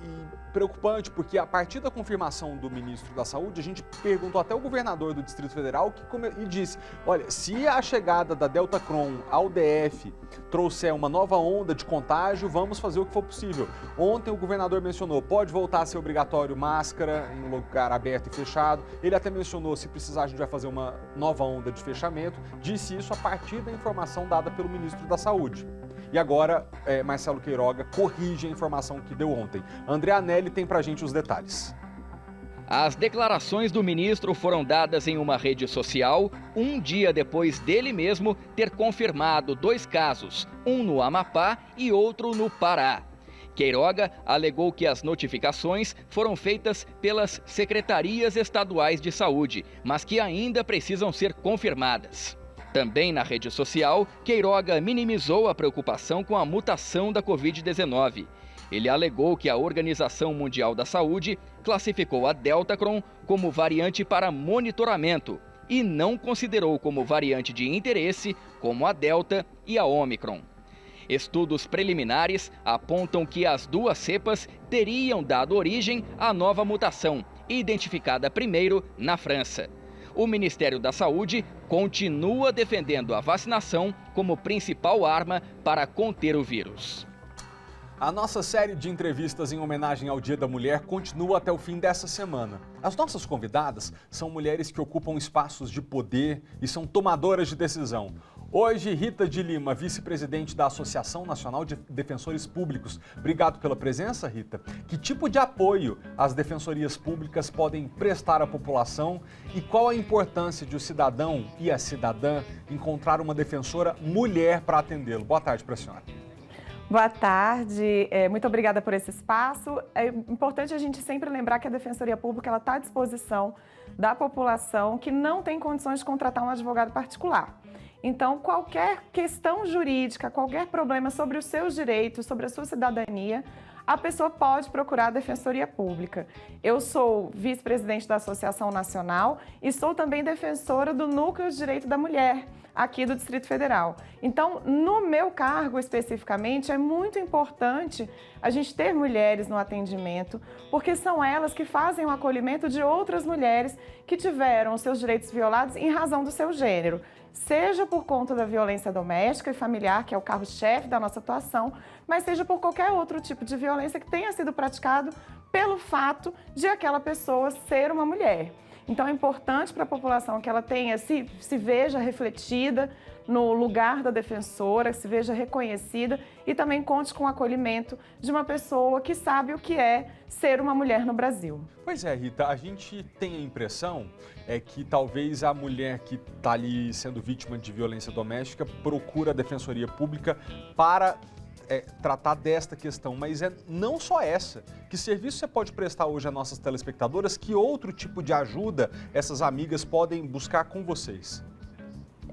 preocupante, porque a partir da confirmação do ministro da Saúde, a gente perguntou até ao governador do Distrito Federal e disse, olha, se a chegada da Delta-Cron ao DF trouxer uma nova onda de contágio, vamos fazer o que for possível. Ontem o governador mencionou, pode voltar a ser obrigatório máscara em um lugar aberto e fechado. Ele até mencionou, se precisar a gente vai fazer uma nova onda de fechamento. Disse isso a partir da informação dada pelo ministro da Saúde. E agora, Marcelo Queiroga corrige a informação que deu ontem. André Anelli tem pra gente os detalhes. As declarações do ministro foram dadas em uma rede social, um dia depois dele mesmo ter confirmado 2 casos, um no Amapá e outro no Pará. Queiroga alegou que as notificações foram feitas pelas secretarias estaduais de saúde, mas que ainda precisam ser confirmadas. Também na rede social, Queiroga minimizou a preocupação com a mutação da Covid-19. Ele alegou que a Organização Mundial da Saúde classificou a Delta-Cron como variante para monitoramento e não considerou como variante de interesse como a Delta e a Omicron. Estudos preliminares apontam que as 2 cepas teriam dado origem à nova mutação, identificada primeiro na França. O Ministério da Saúde continua defendendo a vacinação como principal arma para conter o vírus. A nossa série de entrevistas em homenagem ao Dia da Mulher continua até o fim dessa semana. As nossas convidadas são mulheres que ocupam espaços de poder e são tomadoras de decisão. Hoje, Rita de Lima, vice-presidente da Associação Nacional de Defensores Públicos. Obrigado pela presença, Rita. Que tipo de apoio as defensorias públicas podem prestar à população e qual a importância de o cidadão e a cidadã encontrar uma defensora mulher para atendê-lo? Boa tarde para a senhora. Boa tarde, muito obrigada por esse espaço. É importante a gente sempre lembrar que a Defensoria Pública está à disposição da população que não tem condições de contratar um advogado particular. Então, qualquer questão jurídica, qualquer problema sobre os seus direitos, sobre a sua cidadania, a pessoa pode procurar a Defensoria Pública. Eu sou vice-presidente da Associação Nacional e sou também defensora do Núcleo de Direito da Mulher, aqui do Distrito Federal. Então, no meu cargo especificamente, é muito importante a gente ter mulheres no atendimento, porque são elas que fazem o acolhimento de outras mulheres que tiveram os seus direitos violados em razão do seu gênero, seja por conta da violência doméstica e familiar, que é o carro-chefe da nossa atuação, mas seja por qualquer outro tipo de violência que tenha sido praticado pelo fato de aquela pessoa ser uma mulher. Então é importante para a população que ela tenha, se veja refletida no lugar da defensora, se veja reconhecida e também conte com o acolhimento de uma pessoa que sabe o que é ser uma mulher no Brasil. Pois é, Rita, a gente tem a impressão que talvez a mulher que está ali sendo vítima de violência doméstica procura a Defensoria Pública para tratar desta questão, mas não só essa. Que serviço você pode prestar hoje a nossas telespectadoras? Que outro tipo de ajuda essas amigas podem buscar com vocês?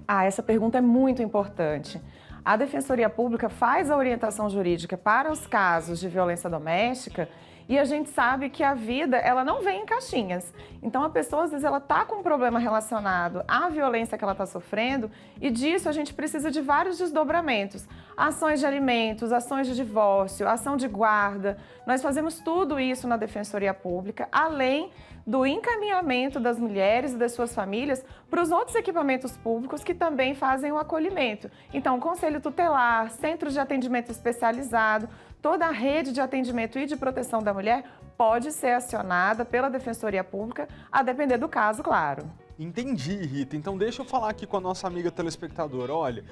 Essa pergunta é muito importante. A Defensoria Pública faz a orientação jurídica para os casos de violência doméstica e a gente sabe que a vida, ela não vem em caixinhas. Então, a pessoa, às vezes, ela está com um problema relacionado à violência que ela está sofrendo e disso a gente precisa de vários desdobramentos. Ações de alimentos, ações de divórcio, ação de guarda. Nós fazemos tudo isso na Defensoria Pública, além do encaminhamento das mulheres e das suas famílias para os outros equipamentos públicos que também fazem o acolhimento. Então, Conselho Tutelar, Centros de Atendimento Especializado, toda a rede de atendimento e de proteção da mulher pode ser acionada pela Defensoria Pública, a depender do caso, claro. Entendi, Rita. Então deixa eu falar aqui com a nossa amiga telespectadora. Olha,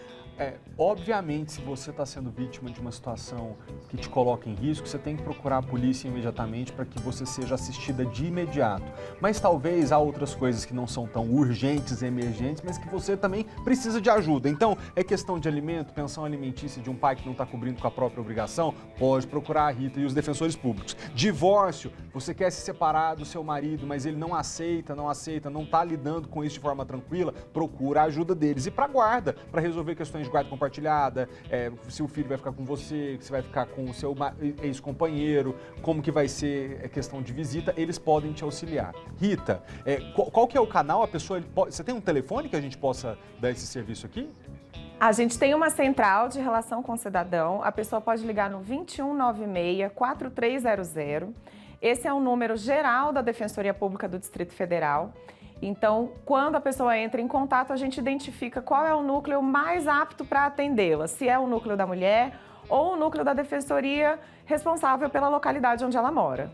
Obviamente, se você está sendo vítima de uma situação que te coloca em risco, você tem que procurar a polícia imediatamente para que você seja assistida de imediato. Mas talvez há outras coisas que não são tão urgentes e emergentes, mas que você também precisa de ajuda. Então, é questão de alimento, pensão alimentícia de um pai que não está cobrindo com a própria obrigação, pode procurar a Rita e os defensores públicos. Divórcio, você quer se separar do seu marido, mas ele não aceita, não está lidando com isso de forma tranquila, procura a ajuda deles. E para a guarda, para resolver questões de guarda compartilhada, se o filho vai ficar com você, se vai ficar com o seu ex-companheiro, como que vai ser a questão de visita, eles podem te auxiliar. Rita, qual que é o canal? A pessoa, você tem um telefone que a gente possa dar esse serviço aqui? A gente tem uma central de relação com o cidadão, a pessoa pode ligar no 2196-4300. Esse é o número geral da Defensoria Pública do Distrito Federal. Então, quando a pessoa entra em contato, a gente identifica qual é o núcleo mais apto para atendê-la, se é o núcleo da mulher ou o núcleo da defensoria responsável pela localidade onde ela mora.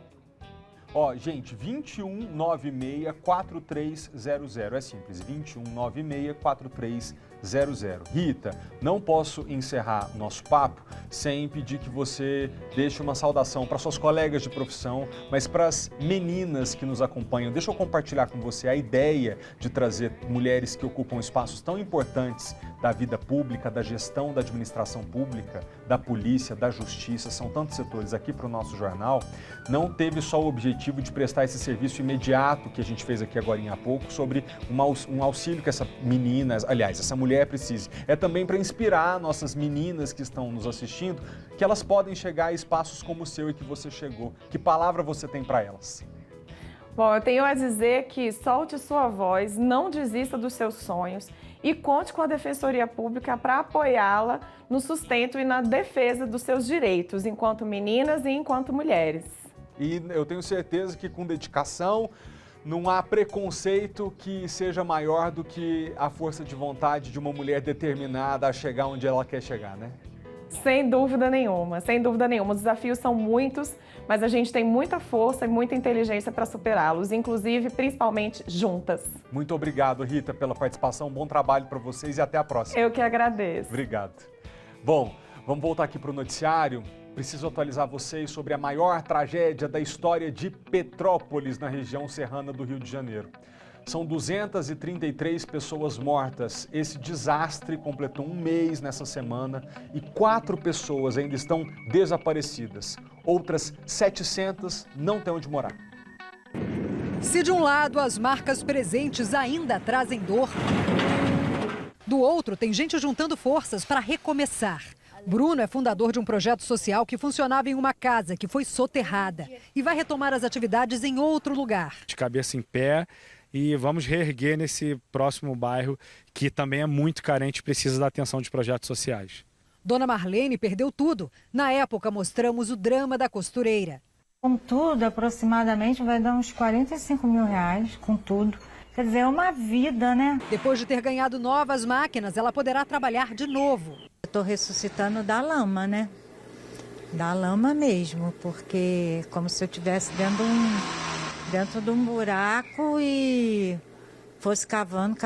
Gente, 2196-4300, é simples, 2196-4300. Rita, não posso encerrar nosso papo sem pedir que você deixe uma saudação para suas colegas de profissão, mas para as meninas que nos acompanham. Deixa eu compartilhar com você a ideia de trazer mulheres que ocupam espaços tão importantes da vida pública, da gestão da administração pública, da polícia, da justiça, são tantos setores aqui para o nosso jornal. Não teve só o objetivo de prestar esse serviço imediato que a gente fez aqui agora há pouco sobre um auxílio que essa menina, aliás, essa mulher precise. É também para inspirar nossas meninas que estão nos assistindo, que elas podem chegar a espaços como o seu e que você chegou. Que palavra você tem para elas? Bom, eu tenho a dizer que solte sua voz, não desista dos seus sonhos e conte com a Defensoria Pública para apoiá-la no sustento e na defesa dos seus direitos, enquanto meninas e enquanto mulheres. E eu tenho certeza que com dedicação, não há preconceito que seja maior do que a força de vontade de uma mulher determinada a chegar onde ela quer chegar, né? Sem dúvida nenhuma, sem dúvida nenhuma. Os desafios são muitos, mas a gente tem muita força e muita inteligência para superá-los, inclusive, principalmente, juntas. Muito obrigado, Rita, pela participação. Bom trabalho para vocês e até a próxima. Eu que agradeço. Obrigado. Bom, vamos voltar aqui para o noticiário. Preciso atualizar vocês sobre a maior tragédia da história de Petrópolis, na região serrana do Rio de Janeiro. São 233 pessoas mortas. Esse desastre completou um mês nessa semana e 4 pessoas ainda estão desaparecidas. Outras 700 não têm onde morar. Se de um lado as marcas presentes ainda trazem dor, do outro tem gente juntando forças para recomeçar. Bruno é fundador de um projeto social que funcionava em uma casa que foi soterrada e vai retomar as atividades em outro lugar. De cabeça em pé e vamos reerguer nesse próximo bairro que também é muito carente e precisa da atenção de projetos sociais. Dona Marlene perdeu tudo. Na época mostramos o drama da costureira. Com tudo, aproximadamente vai dar uns R$45 mil, com tudo. Quer dizer, é uma vida, né? Depois de ter ganhado novas máquinas, ela poderá trabalhar de novo. Estou ressuscitando da lama, né? Da lama mesmo, porque como se eu estivesse dentro de um buraco e fosse cavando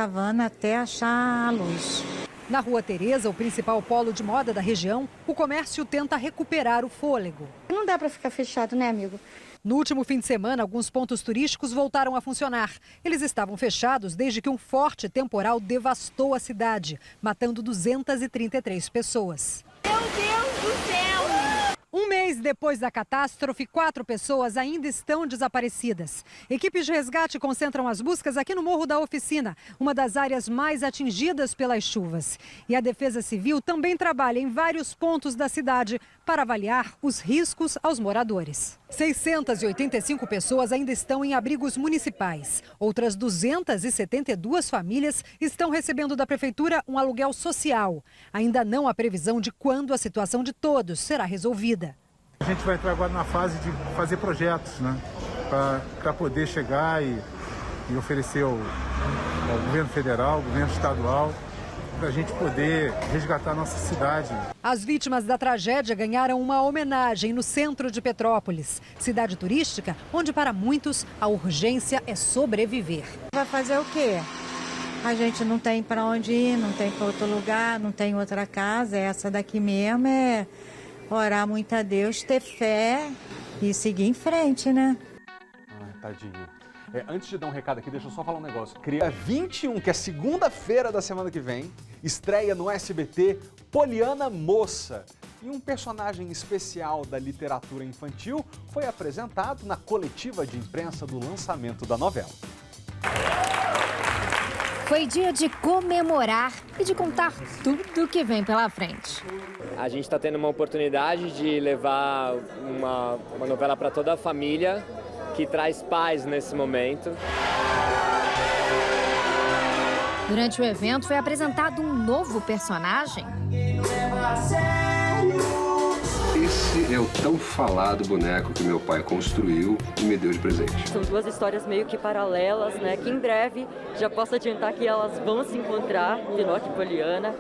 até achar a luz. Na Rua Tereza, o principal polo de moda da região, o comércio tenta recuperar o fôlego. Não dá para ficar fechado, né, amigo? No último fim de semana, alguns pontos turísticos voltaram a funcionar. Eles estavam fechados desde que um forte temporal devastou a cidade, matando 233 pessoas. Meu Deus do céu! Um mês depois da catástrofe, 4 pessoas ainda estão desaparecidas. Equipes de resgate concentram as buscas aqui no Morro da Oficina, uma das áreas mais atingidas pelas chuvas. E a Defesa Civil também trabalha em vários pontos da cidade para avaliar os riscos aos moradores. 685 pessoas ainda estão em abrigos municipais. Outras 272 famílias estão recebendo da Prefeitura um aluguel social. Ainda não há previsão de quando a situação de todos será resolvida. A gente vai entrar agora na fase de fazer projetos, né, para poder chegar e oferecer ao governo federal, ao governo estadual, para a gente poder resgatar a nossa cidade. As vítimas da tragédia ganharam uma homenagem no centro de Petrópolis, cidade turística onde para muitos a urgência é sobreviver. Vai fazer o quê? A gente não tem para onde ir, não tem para outro lugar, não tem outra casa. Essa daqui mesmo é orar muito a Deus, ter fé e seguir em frente, né? Ai, tadinho. Antes de dar um recado aqui, deixa eu só falar um negócio. Dia 21, que é segunda-feira da semana que vem, estreia no SBT Poliana Moça. E um personagem especial da literatura infantil foi apresentado na coletiva de imprensa do lançamento da novela. Foi dia de comemorar e de contar tudo que vem pela frente. A gente está tendo uma oportunidade de levar uma novela para toda a família, que traz paz nesse momento. Durante o evento foi apresentado um novo personagem. Esse é o tão falado boneco que meu pai construiu e me deu de presente. São duas histórias meio que paralelas, né? Que em breve já posso adiantar que elas vão se encontrar, Pinóquio e Poliana.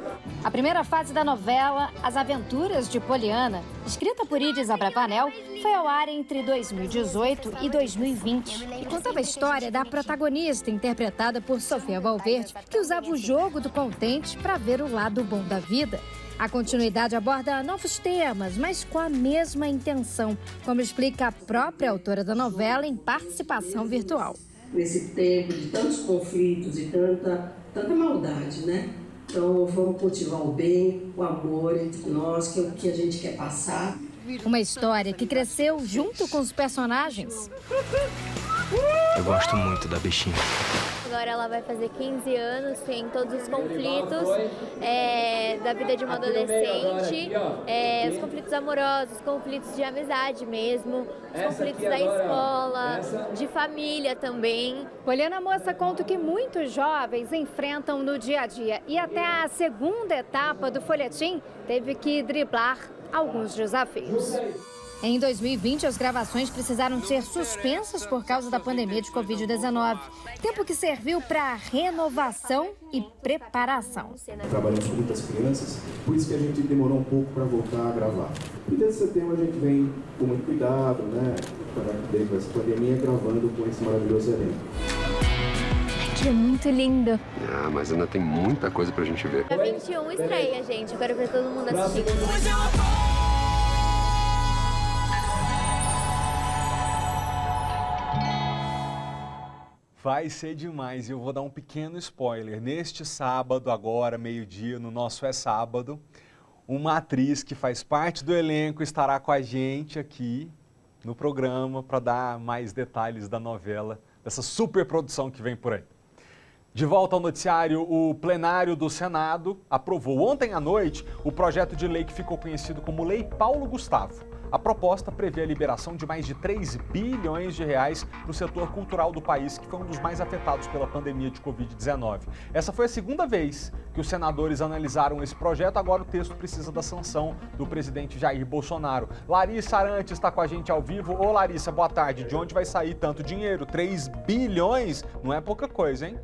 A primeira fase da novela, As Aventuras de Poliana, escrita por Iris Abravanel, foi ao ar entre 2018 e 2020. E contava a história da protagonista, interpretada por Sofia Valverde, que usava o jogo do contente para ver o lado bom da vida. A continuidade aborda novos temas, mas com a mesma intenção, como explica a própria autora da novela em participação virtual. Nesse tempo de tantos conflitos e tanta maldade, né? Então vamos cultivar o bem, o amor entre nós, que é o que a gente quer passar. Uma história que cresceu junto com os personagens. Eu gosto muito da bichinha. Agora ela vai fazer 15 anos, tem todos os conflitos da vida de uma adolescente, os conflitos amorosos, os conflitos de amizade mesmo, os conflitos da escola, de família também. Poliana Moça conta o que muitos jovens enfrentam no dia a dia e até a segunda etapa do folhetim teve que driblar alguns desafios. Em 2020, as gravações precisaram ser suspensas por causa da pandemia de Covid-19, tempo que serviu para renovação e preparação. Trabalhamos com muitas crianças, por isso que a gente demorou um pouco para voltar a gravar. E desde setembro a gente vem com muito cuidado, né, dentro dessa pandemia, gravando com esse maravilhoso elenco. Que é muito lindo. Ah, mas ainda tem muita coisa pra gente ver. Dia 21 estreia, gente. Eu quero ver todo mundo assistindo. Vai ser demais, e eu vou dar um pequeno spoiler. Neste sábado, agora, meio-dia, no nosso É Sábado, uma atriz que faz parte do elenco estará com a gente aqui no programa para dar mais detalhes da novela, dessa super produção que vem por aí. De volta ao noticiário, o plenário do Senado aprovou ontem à noite o projeto de lei que ficou conhecido como Lei Paulo Gustavo. A proposta prevê a liberação de mais de 3 bilhões de reais para o setor cultural do país, que foi um dos mais afetados pela pandemia de Covid-19. Essa foi a segunda vez que os senadores analisaram esse projeto, agora o texto precisa da sanção do presidente Jair Bolsonaro. Larissa Arantes está com a gente ao vivo. Ô Larissa, boa tarde. De onde vai sair tanto dinheiro? 3 bilhões? Não é pouca coisa, hein?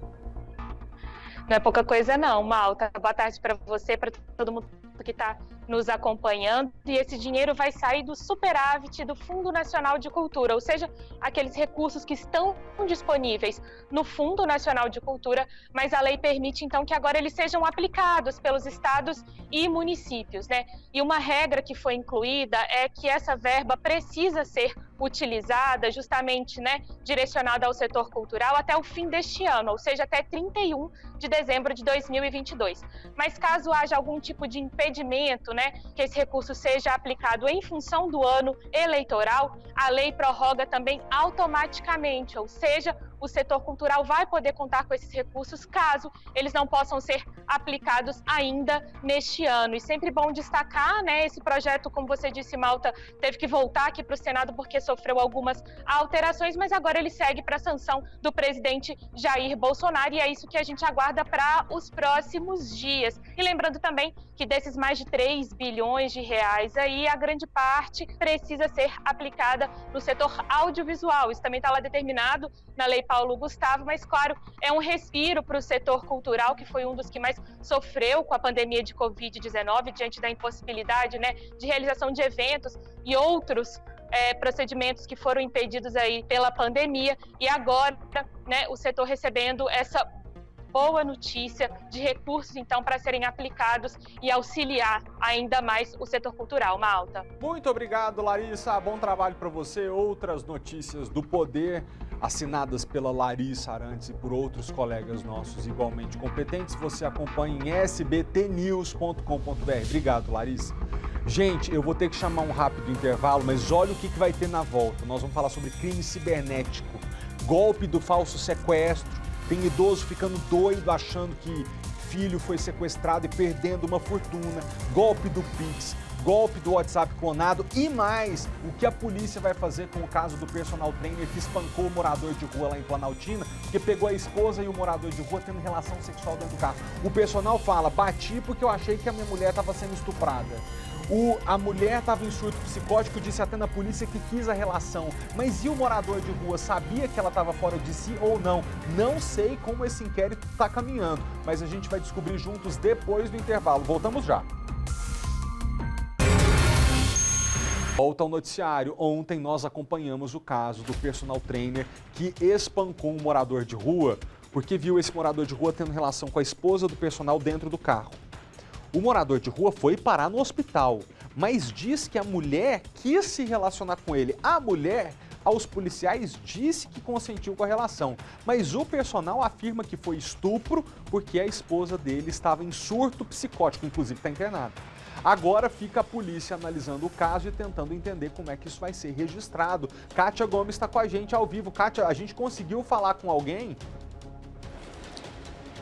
Não é pouca coisa não, Malta. Boa tarde para você, para todo mundo que está nos acompanhando. E esse dinheiro vai sair do superávit do Fundo Nacional de Cultura, ou seja, aqueles recursos que estão disponíveis no Fundo Nacional de Cultura, mas a lei permite então que agora eles sejam aplicados pelos estados e municípios, né? E uma regra que foi incluída é que essa verba precisa ser utilizada justamente, né, direcionada ao setor cultural até o fim deste ano, ou seja, até 31 de dezembro de 2022. Mas caso haja algum tipo de impedimento, né, que esse recurso seja aplicado em função do ano eleitoral, a lei prorroga também automaticamente, ou seja, o setor cultural vai poder contar com esses recursos caso eles não possam ser aplicados ainda neste ano. E sempre bom destacar, né, esse projeto, como você disse, Malta, teve que voltar aqui para o Senado porque sofreu algumas alterações, mas agora ele segue para a sanção do presidente Jair Bolsonaro e é isso que a gente aguarda para os próximos dias. E lembrando também que desses mais de 3 bilhões de reais aí, a grande parte precisa ser aplicada no setor audiovisual. Isso também está lá determinado na Lei Paulo Gustavo, mas claro, é um respiro para o setor cultural, que foi um dos que mais sofreu com a pandemia de Covid-19, diante da impossibilidade, né, de realização de eventos e outros procedimentos que foram impedidos aí pela pandemia, e agora, né, o setor recebendo essa boa notícia de recursos, então, para serem aplicados e auxiliar ainda mais o setor cultural. Malta. Muito obrigado, Larissa. Bom trabalho para você. Outras notícias do Poder, assinadas pela Larissa Arantes e por outros colegas nossos igualmente competentes, você acompanha em sbtnews.com.br. Obrigado, Larissa. Gente, eu vou ter que chamar um rápido intervalo, mas olha o que vai ter na volta. Nós vamos falar sobre crime cibernético, golpe do falso sequestro, tem idoso ficando doido achando que filho foi sequestrado e perdendo uma fortuna, golpe do Pix, golpe do WhatsApp clonado e mais, o que a polícia vai fazer com o caso do personal trainer que espancou o morador de rua lá em Planaltina, porque pegou a esposa e o morador de rua tendo relação sexual dentro do carro. O personal fala, bati porque eu achei que a minha mulher estava sendo estuprada. A mulher estava em surto psicótico, disse até na polícia que quis a relação. Mas e o morador de rua? Sabia que ela estava fora de si ou não? Não sei como esse inquérito está caminhando, mas a gente vai descobrir juntos depois do intervalo. Voltamos já. Volta ao noticiário. Ontem nós acompanhamos o caso do personal trainer que espancou um morador de rua porque viu esse morador de rua tendo relação com a esposa do personal dentro do carro. O morador de rua foi parar no hospital, mas diz que a mulher quis se relacionar com ele. A mulher, aos policiais, disse que consentiu com a relação, mas o personal afirma que foi estupro porque a esposa dele estava em surto psicótico, inclusive está internada. Agora fica a polícia analisando o caso e tentando entender como é que isso vai ser registrado. Kátia Gomes está com a gente ao vivo. Kátia, a gente conseguiu falar com alguém?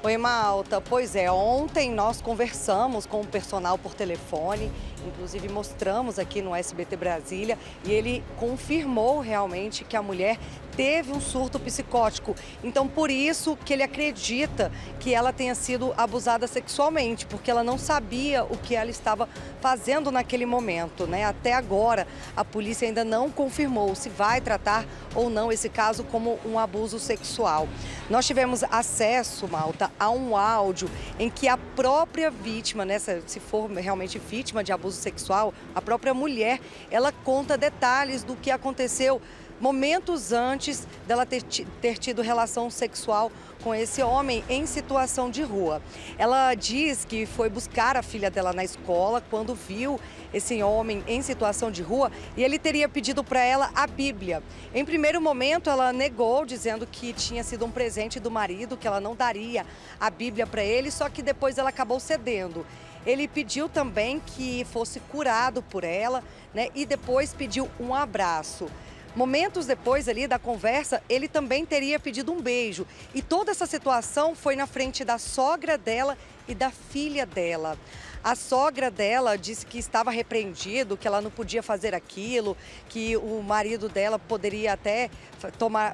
Oi, Malta. Pois é, ontem nós conversamos com o personal por telefone, inclusive mostramos aqui no SBT Brasília, e ele confirmou realmente que a mulher teve um surto psicótico. Então, por isso que ele acredita que ela tenha sido abusada sexualmente, porque ela não sabia o que ela estava fazendo naquele momento, né? Até agora, a polícia ainda não confirmou se vai tratar ou não esse caso como um abuso sexual. Nós tivemos acesso, Malta, a um áudio em que a própria vítima, né, se for realmente vítima de abuso sexual, a própria mulher, ela conta detalhes do que aconteceu momentos antes dela ter tido relação sexual com esse homem em situação de rua. Ela diz que foi buscar a filha dela na escola quando viu esse homem em situação de rua e ele teria pedido para ela a Bíblia. Em primeiro momento, ela negou, dizendo que tinha sido um presente do marido, que ela não daria a Bíblia para ele, só que depois ela acabou cedendo. Ele pediu também que fosse curado por ela, né, e depois pediu um abraço. Momentos depois ali da conversa, ele também teria pedido um beijo. E toda essa situação foi na frente da sogra dela e da filha dela. A sogra dela disse que estava repreendido, que ela não podia fazer aquilo, que o marido dela poderia até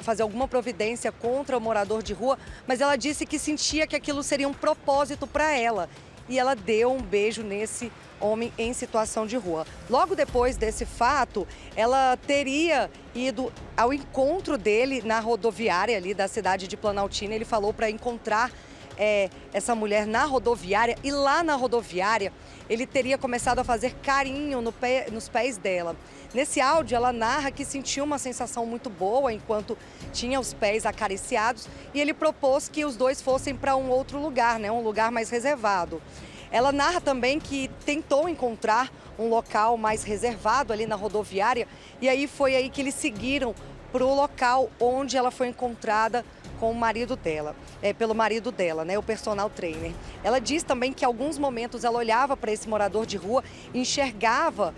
fazer alguma providência contra o morador de rua, mas ela disse que sentia que aquilo seria um propósito para ela. E ela deu um beijo nesse homem em situação de rua. Logo depois desse fato, ela teria ido ao encontro dele na rodoviária ali da cidade de Planaltina. Ele falou para encontrar essa mulher na rodoviária e lá na rodoviária ele teria começado a fazer carinho nos pés dela. Nesse áudio ela narra que sentiu uma sensação muito boa enquanto tinha os pés acariciados e ele propôs que os dois fossem para um outro lugar, né, um lugar mais reservado. Ela narra também que tentou encontrar um local mais reservado ali na rodoviária e aí foi aí que eles seguiram para o local onde ela foi encontrada com o marido dela, pelo marido dela, né, o personal trainer. Ela diz também que em alguns momentos ela olhava para esse morador de rua, enxergava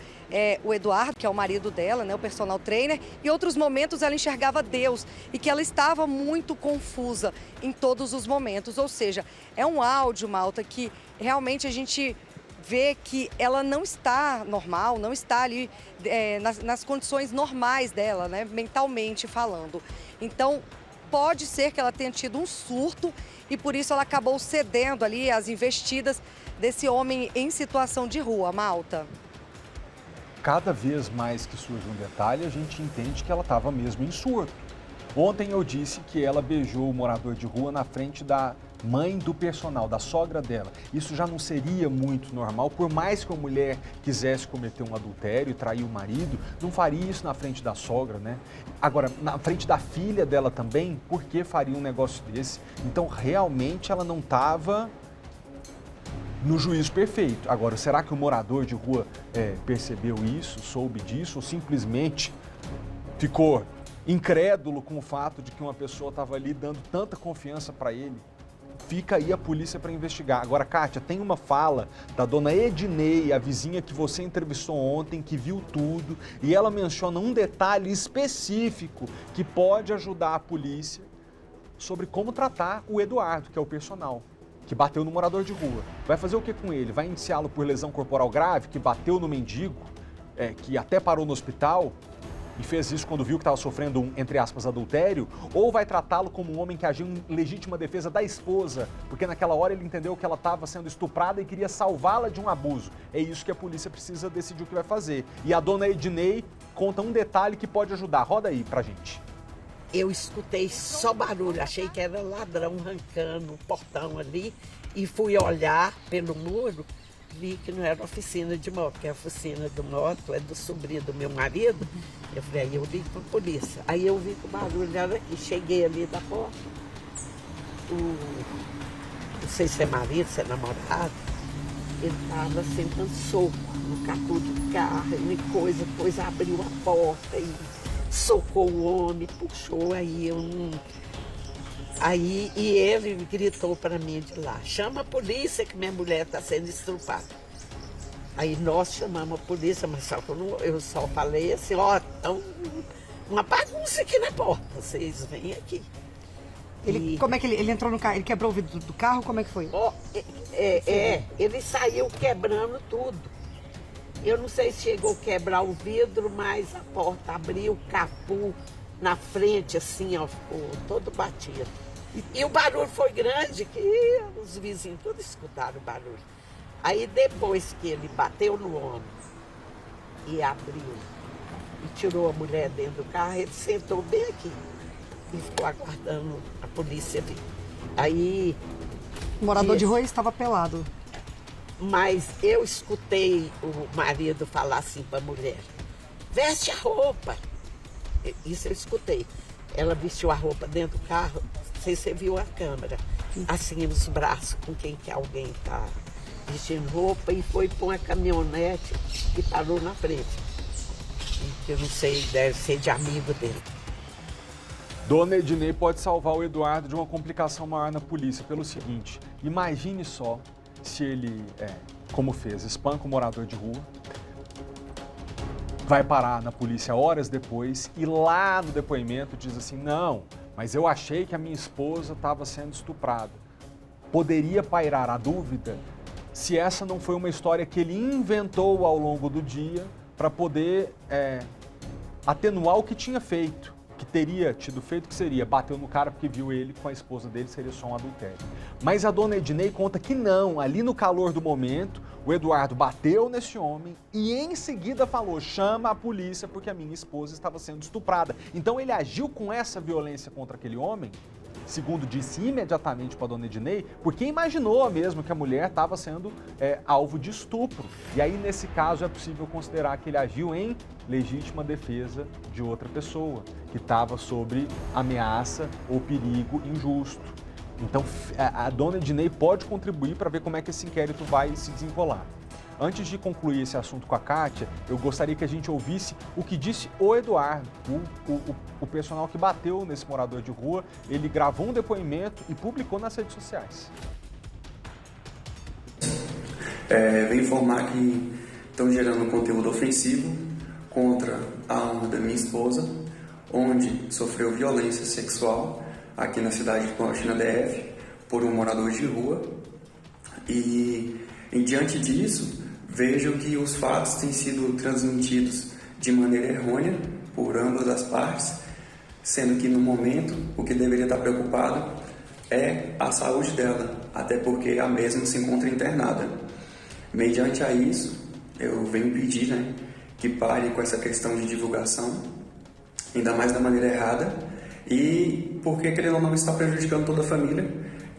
o Eduardo, que é o marido dela, né, o personal trainer, e em outros momentos ela enxergava Deus e que ela estava muito confusa em todos os momentos. Ou seja, é um áudio, Malta, que realmente a gente vê que ela não está normal, não está ali nas condições normais dela, né, mentalmente falando. Então, pode ser que ela tenha tido um surto e por isso ela acabou cedendo ali às investidas desse homem em situação de rua, Malta. Cada vez mais que surge um detalhe, a gente entende que ela estava mesmo em surto. Ontem eu disse que ela beijou o morador de rua na frente da mãe do personal, da sogra dela, isso já não seria muito normal? Por mais que uma mulher quisesse cometer um adultério e trair o marido, não faria isso na frente da sogra, né? Agora, na frente da filha dela também, por que faria um negócio desse? Então, realmente, ela não estava no juízo perfeito. Agora, será que o morador de rua percebeu isso, soube disso, ou simplesmente ficou incrédulo com o fato de que uma pessoa estava ali dando tanta confiança para ele? Fica aí a polícia para investigar. Agora, Kátia, tem uma fala da dona Ednei, a vizinha que você entrevistou ontem, que viu tudo, e ela menciona um detalhe específico que pode ajudar a polícia sobre como tratar o Eduardo, que é o personal, que bateu no morador de rua. Vai fazer o que com ele? Vai indiciá-lo por lesão corporal grave, que bateu no mendigo, que até parou no hospital e fez isso quando viu que estava sofrendo um, entre aspas, adultério? Ou vai tratá-lo como um homem que agiu em legítima defesa da esposa, porque naquela hora ele entendeu que ela estava sendo estuprada e queria salvá-la de um abuso? É isso que a polícia precisa decidir o que vai fazer. E a dona Ednei conta um detalhe que pode ajudar. Roda aí pra gente. Eu escutei só barulho, achei que era ladrão arrancando o portão ali e fui olhar pelo muro, vi que não era oficina de moto, que a oficina do moto é do sobrinho do meu marido. Eu falei, aí eu ligo pra polícia. Aí eu vi que o barulho era aqui, cheguei ali da porta, não sei se é marido, se é namorado, ele estava sentando soco no capô do carro e coisa, depois abriu a porta e socou o homem, puxou, aí eu não... Aí, e ele gritou para mim de lá, chama a polícia que minha mulher está sendo estrupada. Aí nós chamamos a polícia, mas só que eu só falei assim, ó, então, uma bagunça aqui na porta, vocês vêm aqui. Como é que ele entrou no carro? Ele quebrou o vidro do carro? Como é que foi? Ele saiu quebrando tudo. Eu não sei se chegou a quebrar o vidro, mas a porta abriu, o capô na frente, assim, ó, ficou todo batido. E o barulho foi grande, que os vizinhos todos escutaram o barulho. Aí depois que ele bateu no homem e abriu e tirou a mulher dentro do carro, ele sentou bem aqui e ficou aguardando a polícia vir. Aí... O morador de rua estava pelado. Mas eu escutei o marido falar assim para a mulher, veste a roupa. Isso eu escutei. Ela vestiu a roupa dentro do carro, não sei se você viu a câmera, assim os braços com quem que alguém está vestindo roupa, e foi para uma caminhonete que parou na frente. Que eu não sei, deve ser de amigo dele. Dona Ednei pode salvar o Eduardo de uma complicação maior na polícia pelo seguinte: imagine só se ele, como fez, espanca o morador de rua, vai parar na polícia horas depois e lá no depoimento diz assim, não, mas eu achei que a minha esposa estava sendo estuprada. Poderia pairar a dúvida se essa não foi uma história que ele inventou ao longo do dia para poder atenuar o que tinha feito, que teria tido feito, que seria, bateu no cara porque viu ele com a esposa dele, seria só um adultério. Mas a dona Ednei conta que não, ali no calor do momento, o Eduardo bateu nesse homem e em seguida falou, chama a polícia porque a minha esposa estava sendo estuprada. Então ele agiu com essa violência contra aquele homem, segundo disse imediatamente para a dona Ednei, porque imaginou mesmo que a mulher estava sendo alvo de estupro. E aí, nesse caso, é possível considerar que ele agiu em legítima defesa de outra pessoa, que estava sob ameaça ou perigo injusto. Então, a dona Ednei pode contribuir para ver como é que esse inquérito vai se desenrolar. Antes de concluir esse assunto com a Kátia, eu gostaria que a gente ouvisse o que disse o Eduardo, o personal que bateu nesse morador de rua. Ele gravou um depoimento e publicou nas redes sociais. Venho informar que estão gerando conteúdo ofensivo contra a honra da minha esposa, onde sofreu violência sexual aqui na cidade de Planaltina DF por um morador de rua. E diante disso, vejo que os fatos têm sido transmitidos de maneira errônea por ambas as partes, sendo que no momento o que deveria estar preocupado é a saúde dela, até porque a mesma se encontra internada. Mediante a isso, eu venho pedir, que pare com essa questão de divulgação, ainda mais da maneira errada, e porque, querendo ou não, está prejudicando toda a família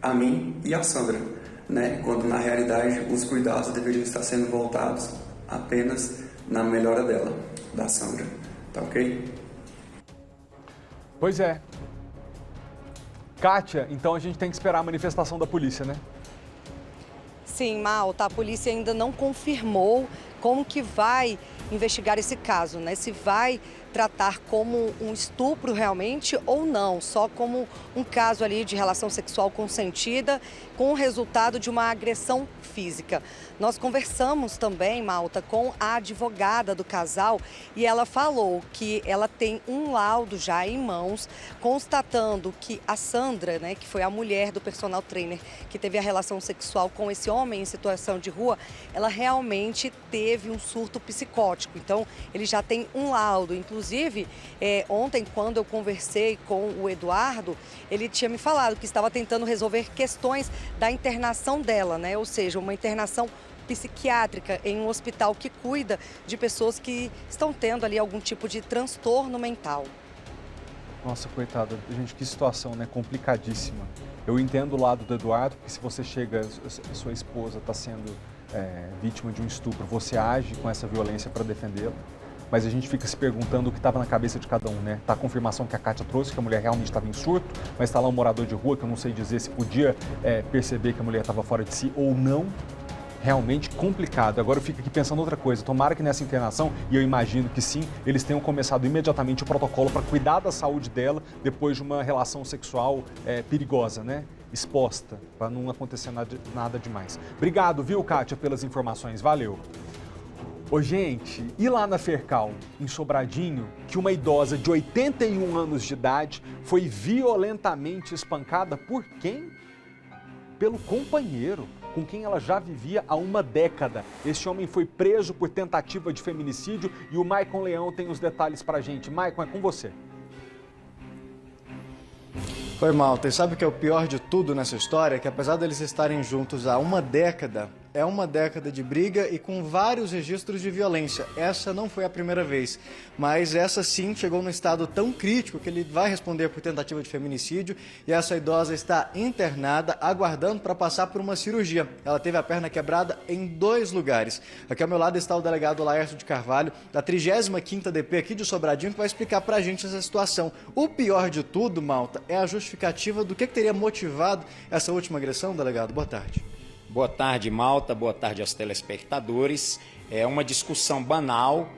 a mim e a Sandra, né? Quando na realidade os cuidados deveriam estar sendo voltados apenas na melhora dela, da Sandra, tá ok? Pois é. Kátia, então a gente tem que esperar a manifestação da polícia, né? Sim, Malta, a polícia ainda não confirmou como que vai investigar esse caso, né? Se vai tratar como um estupro realmente ou não, só como um caso ali de relação sexual consentida com o resultado de uma agressão física. Nós conversamos também, Malta, com a advogada do casal e ela falou que ela tem um laudo já em mãos constatando que a Sandra, né, que foi a mulher do personal trainer que teve a relação sexual com esse homem em situação de rua, ela realmente teve um surto psicótico. Então, ele já tem um laudo. Inclusive, ontem, quando eu conversei com o Eduardo, ele tinha me falado que estava tentando resolver questões da internação dela, né? Ou seja, uma internação psiquiátrica em um hospital que cuida de pessoas que estão tendo ali algum tipo de transtorno mental. Nossa, coitada, gente, que situação, né? Complicadíssima. Eu entendo o lado do Eduardo, porque se você chega, sua esposa está sendo vítima de um estupro, você age com essa violência para defendê-la. Mas a gente fica se perguntando o que estava na cabeça de cada um, né? Tá a confirmação que a Kátia trouxe, que a mulher realmente estava em surto, mas está lá um morador de rua, que eu não sei dizer se podia perceber que a mulher estava fora de si ou não. Realmente complicado. Agora eu fico aqui pensando outra coisa. Tomara que nessa internação, e eu imagino que sim, eles tenham começado imediatamente o protocolo para cuidar da saúde dela depois de uma relação sexual perigosa, né? Exposta, para não acontecer nada demais. Obrigado, viu, Kátia, pelas informações. Valeu. Ô, gente, e lá na Fercal, em Sobradinho, que uma idosa de 81 anos de idade foi violentamente espancada por quem? Pelo companheiro, com quem ela já vivia há uma década. Esse homem foi preso por tentativa de feminicídio e o Maicon Leão tem os detalhes pra gente. Maicon, é com você. Foi, Malta. E sabe o que é o pior de tudo nessa história? Que apesar deles estarem juntos há uma década, é uma década de briga e com vários registros de violência. Essa não foi a primeira vez, mas essa sim chegou num estado tão crítico que ele vai responder por tentativa de feminicídio e essa idosa está internada, aguardando para passar por uma cirurgia. Ela teve a perna quebrada em 2 lugares. Aqui ao meu lado está o delegado Laércio de Carvalho, da 35ª DP aqui de Sobradinho, que vai explicar para a gente essa situação. O pior de tudo, Malta, é a justificativa do que teria motivado essa última agressão, delegado. Boa tarde. Boa tarde, Malta. Boa tarde aos telespectadores. É uma discussão banal.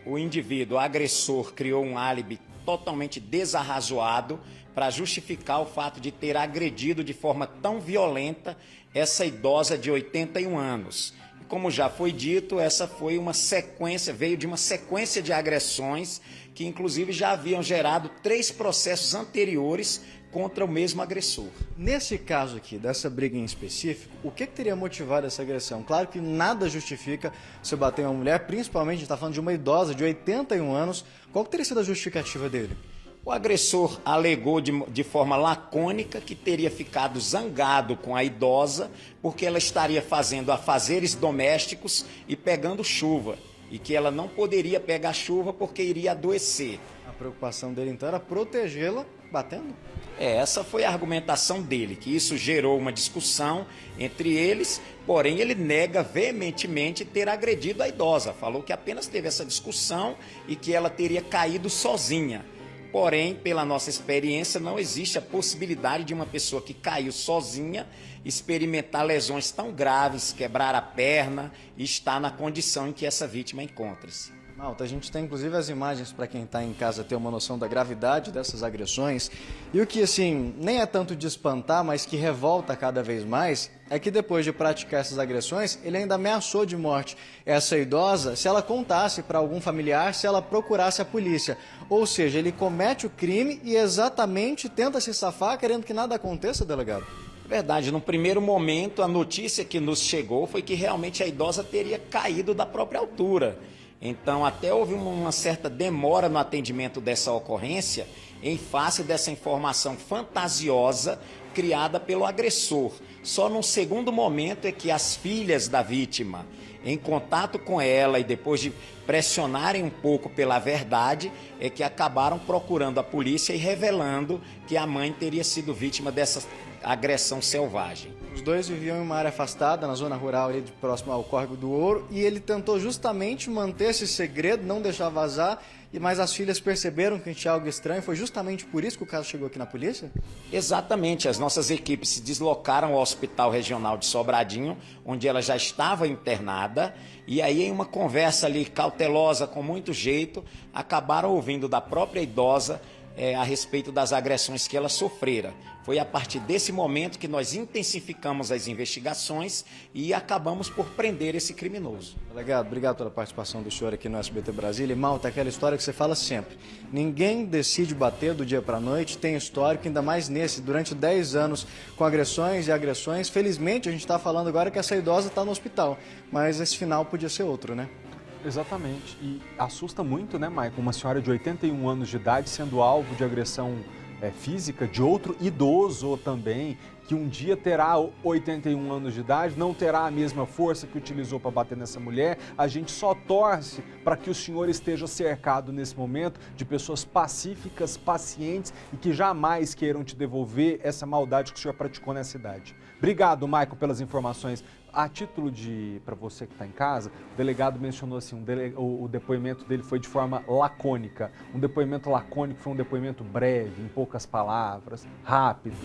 O indivíduo, o agressor, criou um álibi totalmente desarrazoado para justificar o fato de ter agredido de forma tão violenta essa idosa de 81 anos. E como já foi dito, essa foi uma sequência, veio de uma sequência de agressões que inclusive já haviam gerado 3 processos anteriores contra o mesmo agressor. Nesse caso aqui, dessa briga em específico, o que teria motivado essa agressão? Claro que nada justifica se bater em uma mulher, principalmente a gente está falando de uma idosa de 81 anos. Qual teria sido a justificativa dele? O agressor alegou de forma lacônica que teria ficado zangado com a idosa porque ela estaria fazendo afazeres domésticos e pegando chuva, e que ela não poderia pegar chuva porque iria adoecer. A preocupação dele então era protegê-la batendo? Essa foi a argumentação dele, que isso gerou uma discussão entre eles, porém ele nega veementemente ter agredido a idosa. Falou que apenas teve essa discussão e que ela teria caído sozinha. Porém, pela nossa experiência, não existe a possibilidade de uma pessoa que caiu sozinha experimentar lesões tão graves, quebrar a perna e estar na condição em que essa vítima encontra-se. Malta, a gente tem inclusive as imagens para quem está em casa ter uma noção da gravidade dessas agressões. E o que, assim, nem é tanto de espantar, mas que revolta cada vez mais, é que depois de praticar essas agressões, ele ainda ameaçou de morte essa idosa se ela contasse para algum familiar, se ela procurasse a polícia. Ou seja, ele comete o crime e exatamente tenta se safar querendo que nada aconteça, delegado. Verdade, no primeiro momento a notícia que nos chegou foi que realmente a idosa teria caído da própria altura. Então até houve uma certa demora no atendimento dessa ocorrência em face dessa informação fantasiosa criada pelo agressor. Só num segundo momento é que as filhas da vítima, em contato com ela e depois de pressionarem um pouco pela verdade, é que acabaram procurando a polícia e revelando que a mãe teria sido vítima dessa agressão selvagem. Os dois viviam em uma área afastada, na zona rural, ali próximo ao Córrego do Ouro, e ele tentou justamente manter esse segredo, não deixar vazar, mas as filhas perceberam que tinha algo estranho. Foi justamente por isso que o caso chegou aqui na polícia? Exatamente. As nossas equipes se deslocaram ao Hospital Regional de Sobradinho, onde ela já estava internada, e aí em uma conversa ali cautelosa, com muito jeito, acabaram ouvindo da própria idosa a respeito das agressões que ela sofrera. Foi a partir desse momento que nós intensificamos as investigações e acabamos por prender esse criminoso. Delegado, obrigado pela participação do senhor aqui no SBT Brasília. E, Malta, aquela história que você fala sempre. Ninguém decide bater do dia para a noite, tem histórico, ainda mais nesse, durante 10 anos, com agressões e agressões. Felizmente, a gente está falando agora que essa idosa está no hospital, mas esse final podia ser outro, né? Exatamente. E assusta muito, né, Maicon? Uma senhora de 81 anos de idade sendo alvo de agressão física de outro idoso também, que um dia terá 81 anos de idade, não terá a mesma força que utilizou para bater nessa mulher. A gente só torce para que o senhor esteja cercado nesse momento de pessoas pacíficas, pacientes e que jamais queiram te devolver essa maldade que o senhor praticou nessa idade. Obrigado, Maicon, pelas informações. A título para você que está em casa, o delegado mencionou assim, o depoimento dele foi de forma lacônica. Um depoimento lacônico foi um depoimento breve, em poucas palavras, rápido.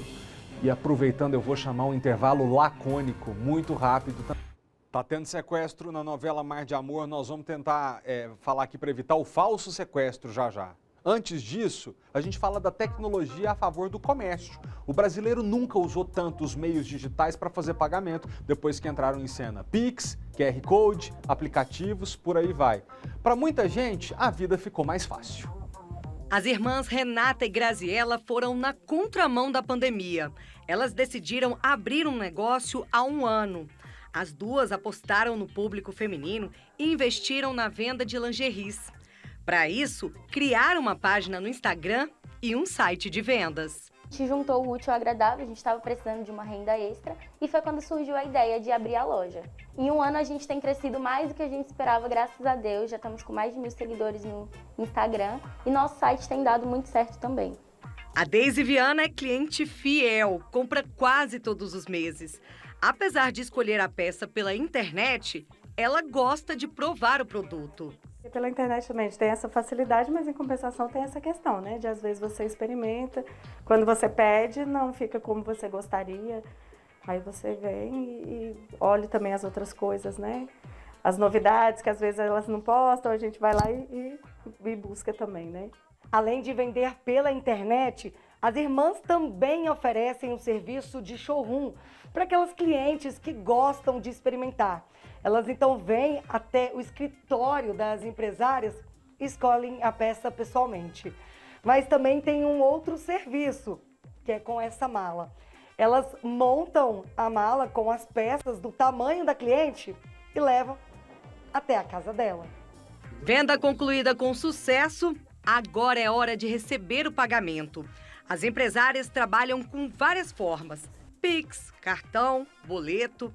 E aproveitando, eu vou chamar um intervalo lacônico, muito rápido. Tá tendo sequestro na novela Mar de Amor, nós vamos tentar falar aqui para evitar o falso sequestro já. Antes disso, a gente fala da tecnologia a favor do comércio. O brasileiro nunca usou tanto os meios digitais para fazer pagamento depois que entraram em cena. Pix, QR Code, aplicativos, por aí vai. Para muita gente, a vida ficou mais fácil. As irmãs Renata e Graziela foram na contramão da pandemia. Elas decidiram abrir um negócio há 1 ano. As duas apostaram no público feminino e investiram na venda de lingeries. Para isso, criaram uma página no Instagram e um site de vendas. A gente juntou o útil ao agradável, a gente estava precisando de uma renda extra e foi quando surgiu a ideia de abrir a loja. Em 1 ano a gente tem crescido mais do que a gente esperava, graças a Deus, já estamos com mais de 1.000 seguidores no Instagram e nosso site tem dado muito certo também. A Deise Viana é cliente fiel, compra quase todos os meses. Apesar de escolher a peça pela internet, ela gosta de provar o produto. Pela internet também a gente tem essa facilidade, mas em compensação tem essa questão, né? De às vezes você experimenta, quando você pede não fica como você gostaria, aí você vem e olha também as outras coisas, né? As novidades que às vezes elas não postam, a gente vai lá e busca também, né? Além de vender pela internet, as irmãs também oferecem um serviço de showroom para aquelas clientes que gostam de experimentar. Elas então vêm até o escritório das empresárias e escolhem a peça pessoalmente. Mas também tem um outro serviço, que é com essa mala. Elas montam a mala com as peças do tamanho da cliente e levam até a casa dela. Venda concluída com sucesso, agora é hora de receber o pagamento. As empresárias trabalham com várias formas: Pix, cartão, boleto.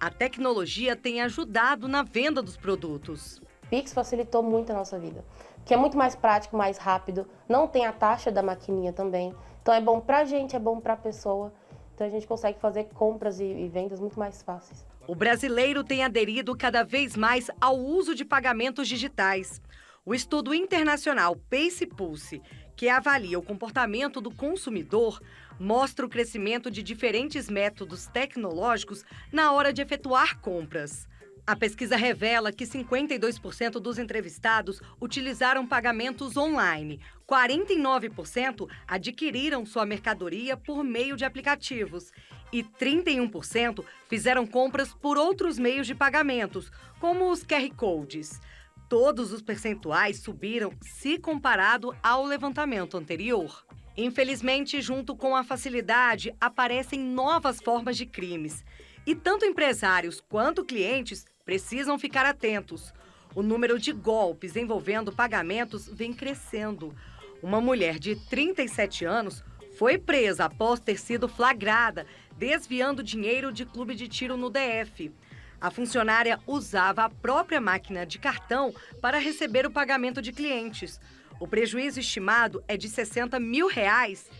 A tecnologia tem ajudado na venda dos produtos. Pix facilitou muito a nossa vida, que é muito mais prático, mais rápido, não tem a taxa da maquininha também. Então é bom pra gente, é bom pra pessoa. Então a gente consegue fazer compras e vendas muito mais fáceis. O brasileiro tem aderido cada vez mais ao uso de pagamentos digitais. O estudo internacional Pace Pulse, que avalia o comportamento do consumidor, mostra o crescimento de diferentes métodos tecnológicos na hora de efetuar compras. A pesquisa revela que 52% dos entrevistados utilizaram pagamentos online, 49% adquiriram sua mercadoria por meio de aplicativos e 31% fizeram compras por outros meios de pagamentos, como os QR Codes. Todos os percentuais subiram se comparado ao levantamento anterior. Infelizmente, junto com a facilidade, aparecem novas formas de crimes. E tanto empresários quanto clientes precisam ficar atentos. O número de golpes envolvendo pagamentos vem crescendo. Uma mulher de 37 anos foi presa após ter sido flagrada desviando dinheiro de clube de tiro no DF. A funcionária usava a própria máquina de cartão para receber o pagamento de clientes. O prejuízo estimado é de R$60 mil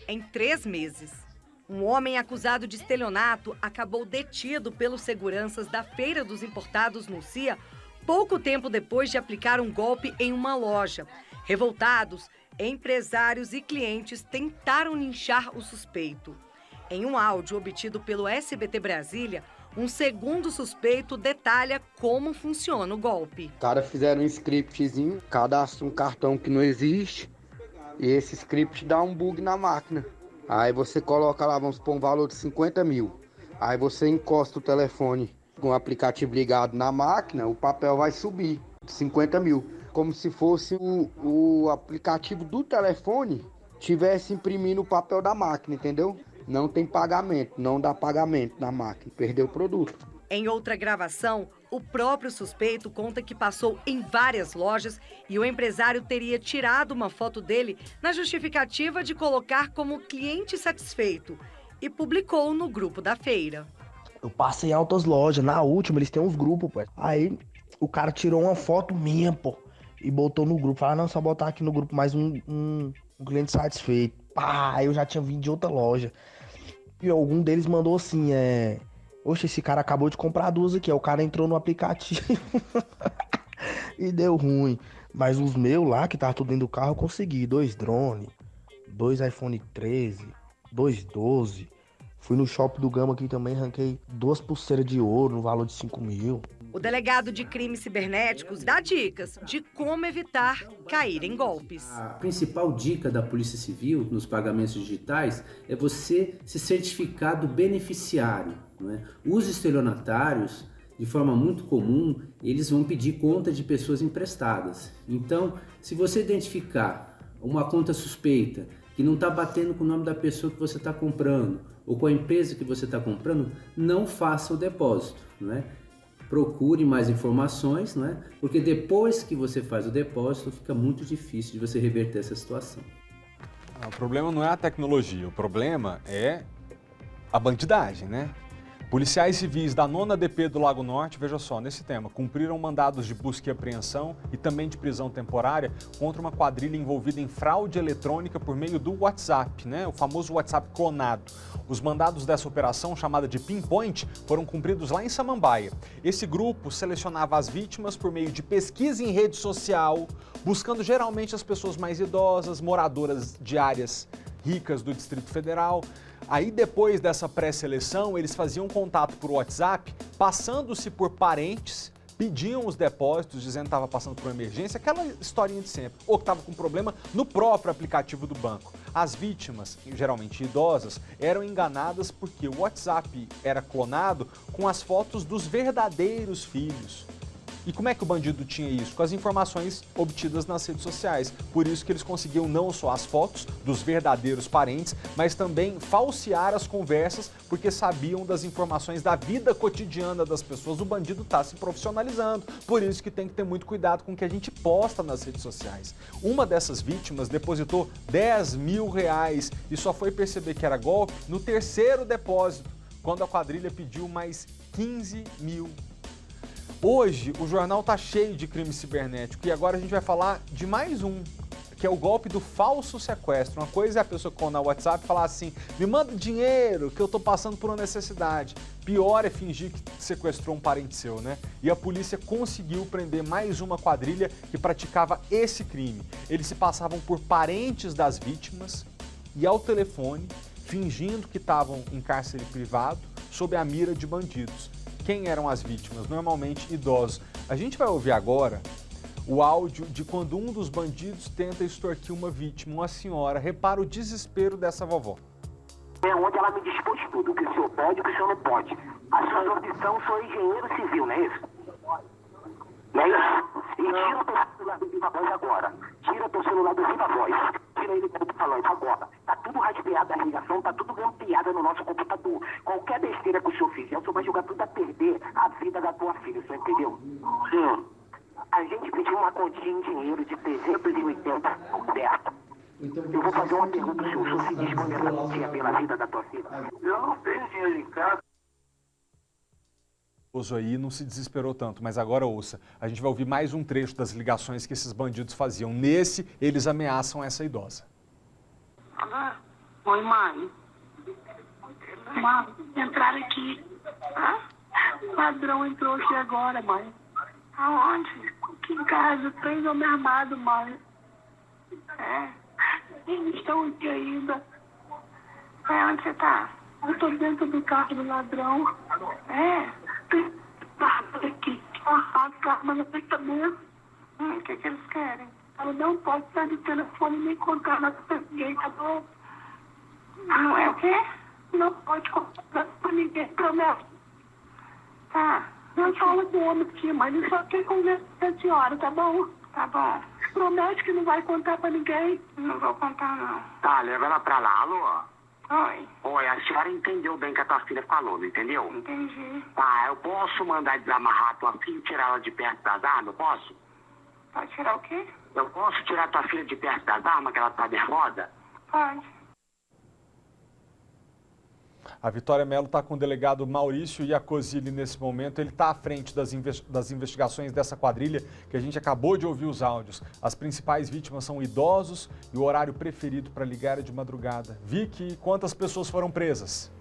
em 3 meses. Um homem acusado de estelionato acabou detido pelos seguranças da Feira dos Importados no CIA pouco tempo depois de aplicar um golpe em uma loja. Revoltados, empresários e clientes tentaram linchar o suspeito. Em um áudio obtido pelo SBT Brasília, um segundo suspeito detalha como funciona o golpe. Os caras fizeram um scriptzinho, cadastra um cartão que não existe e esse script dá um bug na máquina. Aí você coloca lá, vamos supor, um valor de 50 mil. Aí você encosta o telefone com o aplicativo ligado na máquina, o papel vai subir, 50 mil. Como se fosse o aplicativo do telefone tivesse imprimindo o papel da máquina, entendeu? Não tem pagamento, não dá pagamento na máquina, perdeu o produto. Em outra gravação, o próprio suspeito conta que passou em várias lojas e o empresário teria tirado uma foto dele na justificativa de colocar como cliente satisfeito e publicou no grupo da feira. Eu passei em altas lojas, na última eles têm uns grupos, pô. Aí o cara tirou uma foto minha, pô, e botou no grupo. Falou, não, só botar aqui no grupo mais um cliente satisfeito. Pá, eu já tinha vindo de outra loja. E algum deles mandou assim, oxe, esse cara acabou de comprar 2 aqui. Aí o cara entrou no aplicativo e deu ruim. Mas os meus lá, que tava tudo dentro do carro, eu consegui. 2 drones, 2 iPhone 13, 2 12. Fui no shopping do Gama aqui também, ranquei 2 pulseiras de ouro no valor de 5 mil. O delegado de crimes cibernéticos dá dicas de como evitar cair em golpes. A principal dica da Polícia Civil nos pagamentos digitais é você se certificar do beneficiário, não é? Os estelionatários, de forma muito comum, eles vão pedir conta de pessoas emprestadas. Então, se você identificar uma conta suspeita que não está batendo com o nome da pessoa que você está comprando ou com a empresa que você está comprando, não faça o depósito, não é? Procure mais informações, não é? Porque depois que você faz o depósito, fica muito difícil de você reverter essa situação. O problema não é a tecnologia, o problema é a bandidagem, né? Policiais civis da 9ª DP do Lago Norte, veja só, nesse tema, cumpriram mandados de busca e apreensão e também de prisão temporária contra uma quadrilha envolvida em fraude eletrônica por meio do WhatsApp, né? O famoso WhatsApp clonado. Os mandados dessa operação, chamada de Pinpoint, foram cumpridos lá em Samambaia. Esse grupo selecionava as vítimas por meio de pesquisa em rede social, buscando geralmente as pessoas mais idosas, moradoras de áreas ricas do Distrito Federal. Aí, depois dessa pré-seleção, eles faziam contato por WhatsApp, passando-se por parentes, pediam os depósitos, dizendo que estava passando por uma emergência, aquela historinha de sempre, ou que estava com problema no próprio aplicativo do banco. As vítimas, geralmente idosas, eram enganadas porque o WhatsApp era clonado com as fotos dos verdadeiros filhos. E como é que o bandido tinha isso? Com as informações obtidas nas redes sociais. Por isso que eles conseguiam não só as fotos dos verdadeiros parentes, mas também falsear as conversas, porque sabiam das informações da vida cotidiana das pessoas. O bandido está se profissionalizando, por isso que tem que ter muito cuidado com o que a gente posta nas redes sociais. Uma dessas vítimas depositou R$10 mil e só foi perceber que era golpe no 3º depósito, quando a quadrilha pediu mais 15 mil. Hoje, o jornal está cheio de crime cibernético e agora a gente vai falar de mais um, que é o golpe do falso sequestro. Uma coisa é a pessoa que no WhatsApp falar assim, me manda dinheiro que eu estou passando por uma necessidade. Pior é fingir que sequestrou um parente seu, né? E a polícia conseguiu prender mais uma quadrilha que praticava esse crime. Eles se passavam por parentes das vítimas e ao telefone, fingindo que estavam em cárcere privado, sob a mira de bandidos. Quem eram as vítimas? Normalmente idosos. A gente vai ouvir agora o áudio de quando um dos bandidos tenta extorquir uma vítima, uma senhora. Repara o desespero dessa vovó. É onde ela me dispôs tudo, o que o senhor pode e o que o senhor não pode. A sua opção, sou engenheiro civil, não é isso? Não é isso? E tira o teu celular do Viva Voz agora. Tira o teu celular do Viva Voz. Tira ele do falante agora. Tá tudo rastreado a ligação, tá tudo grampeado no nosso computador. Qualquer besteira que o senhor fizer, o senhor vai jogar tudo a perder a vida da tua filha, o senhor entendeu? Sim. A gente pediu uma quantia em dinheiro de 380, certo? Eu vou vou fazer uma pergunta, o senhor se dispõe essa quantia pela vida da tua filha? Eu não tenho dinheiro em casa. O aí não se desesperou tanto, mas agora ouça. A gente vai ouvir mais um trecho das ligações que esses bandidos faziam. Nesse, eles ameaçam essa idosa. Oi, mãe. Mãe, entraram aqui. O ladrão entrou aqui agora, mãe. Aonde? Aqui em casa, 3 homens armados, mãe. Eles estão aqui ainda. Onde você tá? Eu tô dentro do carro do ladrão. Tem arma aqui. Arma na minha cabeça. O que eles querem? Ela não pode sair do telefone nem contar nada pra ninguém, tá bom? Não é o quê? Não pode contar nada pra ninguém, promete. Tá. Não fala com o homem aqui, mas ele só quer conversar com a senhora, tá bom? Tá bom. Promete que não vai contar pra ninguém. Não vou contar, não. Tá, leva ela pra lá, alô? Oi. Oi, a senhora entendeu bem o que a tua filha falou, não entendeu? Entendi. Tá, eu posso mandar desamarrar a tua filha e tirar ela de perto das armas, eu posso? Pode tirar o quê? Eu posso tirar a tua filha de perto das armas, que ela tá nervosa? Pode. A Vitória Mello está com o delegado Maurício Iacozzi nesse momento. Ele está à frente das investigações dessa quadrilha que a gente acabou de ouvir os áudios. As principais vítimas são idosos e o horário preferido para ligar é de madrugada. Vicky, quantas pessoas foram presas?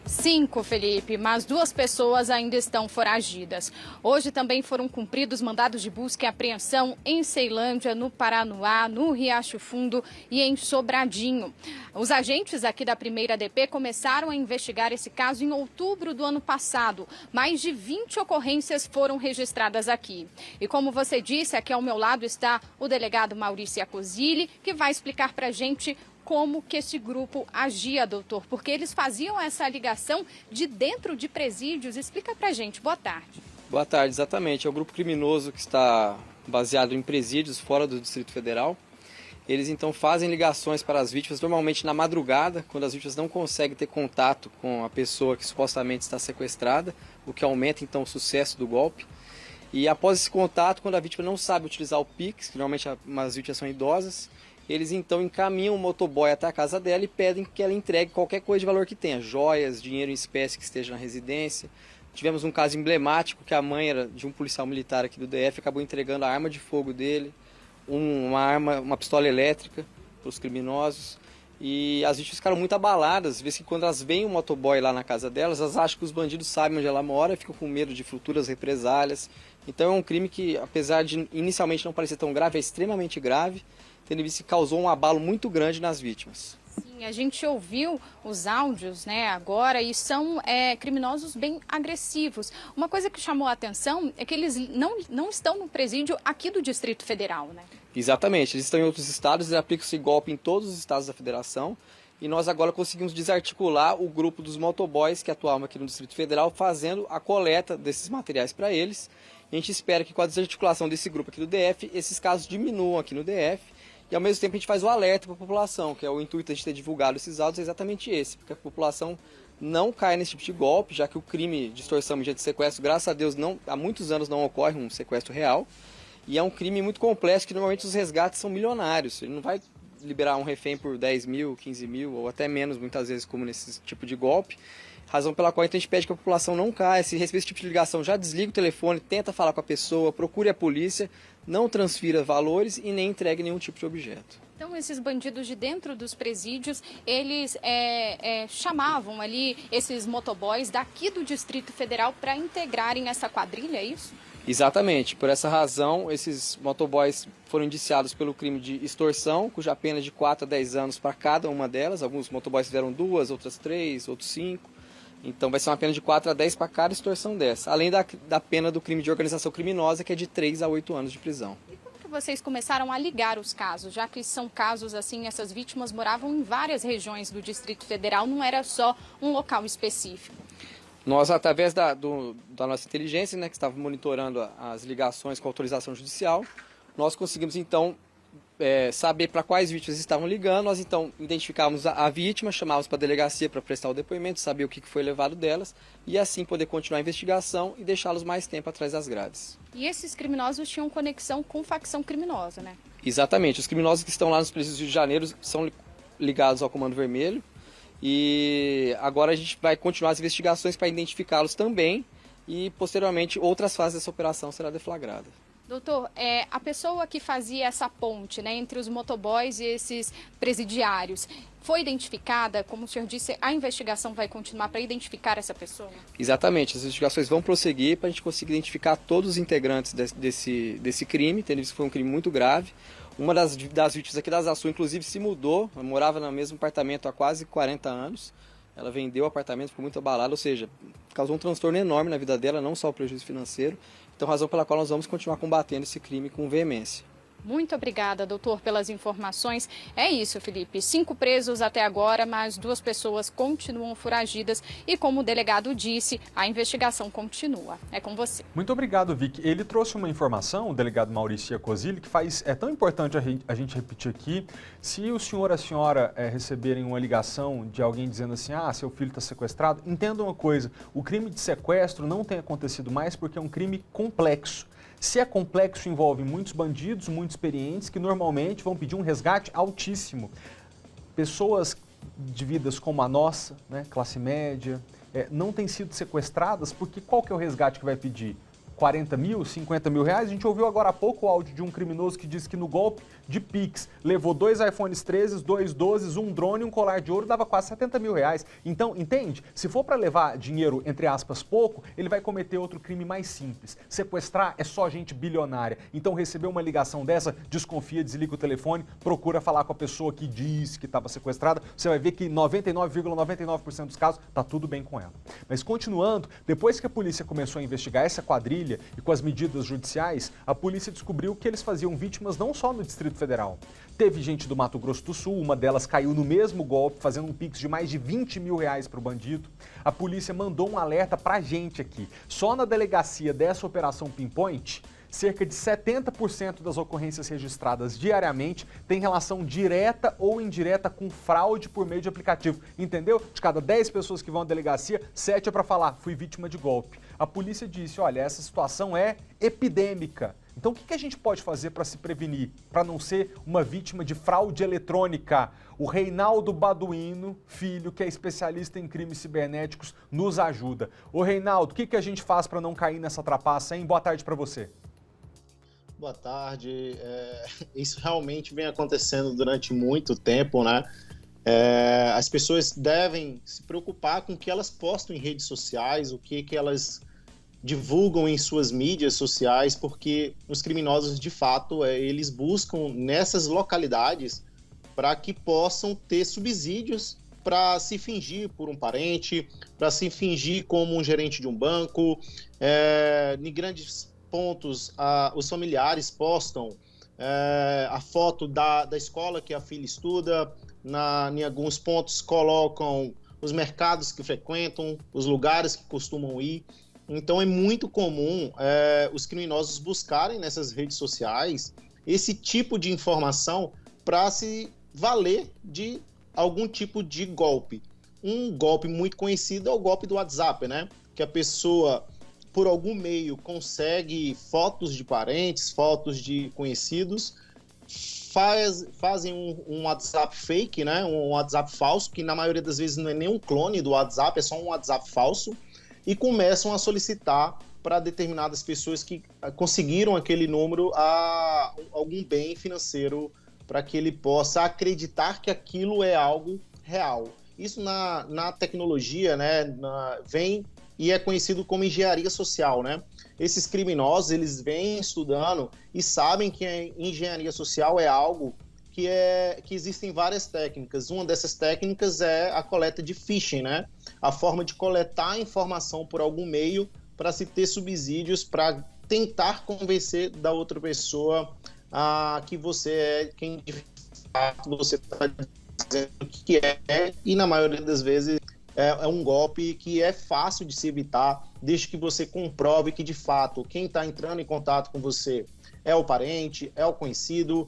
5, Felipe, mas 2 pessoas ainda estão foragidas. Hoje também foram cumpridos mandados de busca e apreensão em Ceilândia, no Paranoá, no Riacho Fundo e em Sobradinho. Os agentes aqui da primeira DP começaram a investigar esse caso em outubro do ano passado. Mais de 20 ocorrências foram registradas aqui. E como você disse, aqui ao meu lado está o delegado Maurício Iacozzi, que vai explicar para a gente como que esse grupo agia, doutor, porque eles faziam essa ligação de dentro de presídios. Explica pra gente. Boa tarde. Boa tarde, exatamente. É o grupo criminoso que está baseado em presídios fora do Distrito Federal. Eles então fazem ligações para as vítimas, normalmente na madrugada, quando as vítimas não conseguem ter contato com a pessoa que supostamente está sequestrada, o que aumenta então o sucesso do golpe. E após esse contato, quando a vítima não sabe utilizar o Pix, que normalmente as vítimas são idosas, eles então encaminham o motoboy até a casa dela e pedem que ela entregue qualquer coisa de valor que tenha, joias, dinheiro em espécie que esteja na residência. Tivemos um caso emblemático que a mãe era de um policial militar aqui do DF, acabou entregando a arma de fogo dele, uma pistola elétrica para os criminosos. E as vítimas ficaram muito abaladas, vê que quando elas veem o motoboy lá na casa delas, elas acham que os bandidos sabem onde ela mora e ficam com medo de futuras represálias. Então é um crime que, apesar de inicialmente não parecer tão grave, é extremamente grave, tendo visto que causou um abalo muito grande nas vítimas. Sim, a gente ouviu os áudios, né, agora, e são criminosos bem agressivos. Uma coisa que chamou a atenção é que eles não estão no presídio aqui do Distrito Federal, né? Exatamente, eles estão em outros estados, eles aplicam esse golpe em todos os estados da federação, e nós agora conseguimos desarticular o grupo dos motoboys que atuavam aqui no Distrito Federal, fazendo a coleta desses materiais para eles. E a gente espera que com a desarticulação desse grupo aqui do DF, esses casos diminuam aqui no DF, e ao mesmo tempo a gente faz o alerta para a população, que é o intuito de a gente ter divulgado esses áudios, é exatamente esse, porque a população não cai nesse tipo de golpe, já que o crime de extorsão mediante sequestro, graças a Deus, há muitos anos não ocorre um sequestro real, e é um crime muito complexo, que normalmente os resgates são milionários, ele não vai liberar um refém por 10 mil, 15 mil, ou até menos, muitas vezes, como nesse tipo de golpe, razão pela qual então, a gente pede que a população não caia, se receber esse tipo de ligação, já desliga o telefone, tenta falar com a pessoa, procure a polícia, não transfira valores e nem entregue nenhum tipo de objeto. Então, esses bandidos de dentro dos presídios, eles chamavam ali esses motoboys daqui do Distrito Federal para integrarem essa quadrilha, é isso? Exatamente. Por essa razão, esses motoboys foram indiciados pelo crime de extorsão, cuja pena é de 4 a 10 anos para cada uma delas. Alguns motoboys fizeram 2, outras 3, outros 5. Então vai ser uma pena de 4 a 10 para cada extorsão dessa. Além da pena do crime de organização criminosa, que é de 3 a 8 anos de prisão. E como que vocês começaram a ligar os casos? Já que são casos assim, essas vítimas moravam em várias regiões do Distrito Federal, não era só um local específico. Nós, através da nossa inteligência, né, que estava monitorando as ligações com autorização judicial, nós conseguimos então saber para quais vítimas estavam ligando. Nós então identificávamos a vítima, chamávamos para a delegacia para prestar o depoimento, saber o que foi levado delas e assim poder continuar a investigação e deixá-los mais tempo atrás das grades. E esses criminosos tinham conexão com facção criminosa, né? Exatamente. Os criminosos que estão lá nos presídios do Rio de Janeiro são ligados ao Comando Vermelho e agora a gente vai continuar as investigações para identificá-los também e, posteriormente, outras fases dessa operação será deflagrada. Doutor, a pessoa que fazia essa ponte, né, entre os motoboys e esses presidiários, foi identificada? Como o senhor disse, a investigação vai continuar para identificar essa pessoa? Exatamente, as investigações vão prosseguir para a gente conseguir identificar todos os integrantes desse crime, tendo visto que foi um crime muito grave. Uma das vítimas aqui da Asa Sul, inclusive, se mudou, morava no mesmo apartamento há quase 40 anos. Ela vendeu o apartamento, ficou muito abalada, ou seja, causou um transtorno enorme na vida dela, não só o prejuízo financeiro. Então, razão pela qual nós vamos continuar combatendo esse crime com veemência. Muito obrigada, doutor, pelas informações. É isso, Felipe. 5 presos até agora, mas 2 pessoas continuam foragidas e, como o delegado disse, a investigação continua. É com você. Muito obrigado, Vicky. Ele trouxe uma informação, o delegado Maurício Iacozilli, que é tão importante a gente repetir aqui. Se o senhor e a senhora receberem uma ligação de alguém dizendo assim, seu filho está sequestrado, entenda uma coisa, o crime de sequestro não tem acontecido mais porque é um crime complexo. Se é complexo, envolve muitos bandidos, muito experientes, que normalmente vão pedir um resgate altíssimo. Pessoas de vidas como a nossa, né, classe média, não têm sido sequestradas porque qual que é o resgate que vai pedir? 40 mil, 50 mil reais? A gente ouviu agora há pouco o áudio de um criminoso que disse que no golpe de Pix levou 2 iPhones 13, 2 12, um drone, um colar de ouro, dava quase 70 mil reais. Então, entende? Se for para levar dinheiro, entre aspas, pouco, ele vai cometer outro crime mais simples. Sequestrar é só gente bilionária. Então, receber uma ligação dessa, desconfia, desliga o telefone, procura falar com a pessoa que disse que estava sequestrada. Você vai ver que 99,99% dos casos tá tudo bem com ela. Mas continuando, depois que a polícia começou a investigar essa quadrilha e com as medidas judiciais, a polícia descobriu que eles faziam vítimas não só no Distrito Federal. Teve gente do Mato Grosso do Sul, uma delas caiu no mesmo golpe, fazendo um pix de mais de 20 mil reais para o bandido. A polícia mandou um alerta para a gente aqui. Só na delegacia dessa Operação Pinpoint, cerca de 70% das ocorrências registradas diariamente têm relação direta ou indireta com fraude por meio de aplicativo. Entendeu? De cada 10 pessoas que vão à delegacia, 7 é para falar, fui vítima de golpe. A polícia disse, olha, essa situação é epidêmica. Então o que a gente pode fazer para se prevenir, para não ser uma vítima de fraude eletrônica? O Reinaldo Baduino, filho, que é especialista em crimes cibernéticos, nos ajuda. Ô Reinaldo, o que a gente faz para não cair nessa trapaça, hein? Boa tarde para você. Boa tarde. Isso realmente vem acontecendo durante muito tempo, né? As pessoas devem se preocupar com o que elas postam em redes sociais, o que elas divulgam em suas mídias sociais, porque os criminosos, de fato, eles buscam nessas localidades para que possam ter subsídios para se fingir por um parente, para se fingir como um gerente de um banco. Em grandes pontos, os familiares postam a foto da escola que a filha estuda, em alguns pontos colocam os mercados que frequentam, os lugares que costumam ir. Então é muito comum os criminosos buscarem nessas redes sociais esse tipo de informação para se valer de algum tipo de golpe. Um golpe muito conhecido é o golpe do WhatsApp, né? Que a pessoa, por algum meio, consegue fotos de parentes, fotos de conhecidos, fazem um WhatsApp fake, né? Um WhatsApp falso, que na maioria das vezes não é nem um clone do WhatsApp, é só um WhatsApp falso, e começam a solicitar para determinadas pessoas que conseguiram aquele número algum bem financeiro para que ele possa acreditar que aquilo é algo real. Isso na tecnologia, né, vem e é conhecido como engenharia social, né? Esses criminosos, eles vêm estudando e sabem que a engenharia social é algo que existem várias técnicas. Uma dessas técnicas é a coleta de phishing, né? A forma de coletar informação por algum meio para se ter subsídios para tentar convencer da outra pessoa que você é quem de fato você está dizendo que é, e na maioria das vezes é um golpe que é fácil de se evitar, desde que você comprove que de fato quem está entrando em contato com você é o parente, é o conhecido,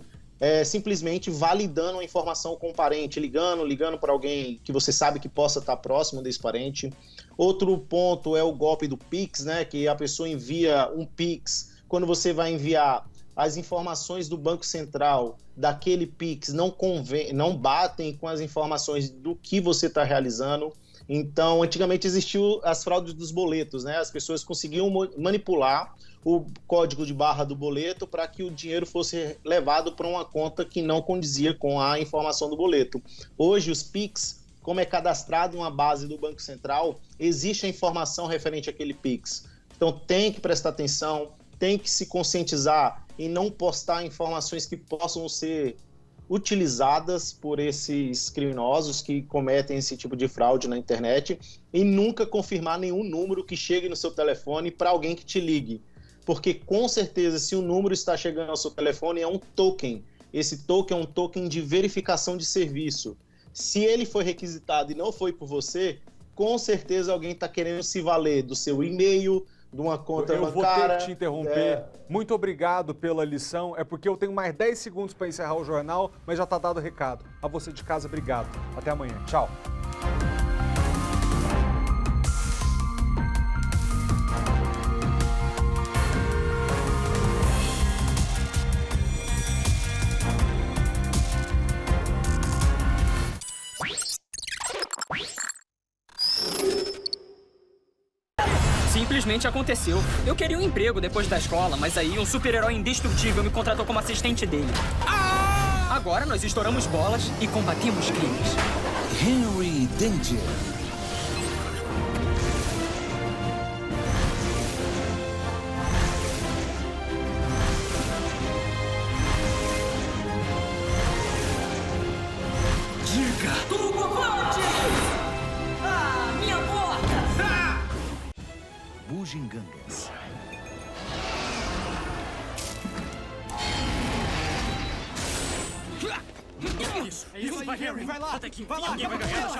simplesmente validando a informação com o parente, ligando para alguém que você sabe que possa estar próximo desse parente. Outro ponto é o golpe do Pix, né, que a pessoa envia um Pix. Quando você vai enviar, as informações do Banco Central, daquele Pix, não batem com as informações do que você está realizando. Então, antigamente existiu as fraudes dos boletos, né? As pessoas conseguiam manipular o código de barra do boleto para que o dinheiro fosse levado para uma conta que não condizia com a informação do boleto. Hoje, os Pix, como é cadastrado em uma base do Banco Central, existe a informação referente àquele Pix. Então, tem que prestar atenção, tem que se conscientizar e não postar informações que possam ser utilizadas por esses criminosos que cometem esse tipo de fraude na internet, e nunca confirmar nenhum número que chegue no seu telefone para alguém que te ligue. Porque, com certeza, se o número está chegando ao seu telefone, é um token. Esse token é um token de verificação de serviço. Se ele foi requisitado e não foi por você, com certeza alguém está querendo se valer do seu e-mail, de uma conta bancária. Eu vou ter que te interromper. Muito obrigado pela lição. É porque eu tenho mais 10 segundos para encerrar o jornal, mas já está dado o recado. A você de casa, obrigado. Até amanhã. Tchau. Simplesmente aconteceu. Eu queria um emprego depois da escola, mas aí um super-herói indestrutível me contratou como assistente dele. Agora nós estouramos bolas e combatemos crimes. Henry Danger. Diga! Turbovante! Ah, minha porta! Bugigangas. Isso, vai, Harry, vai lá! Vai lá, alguém vai ganhar.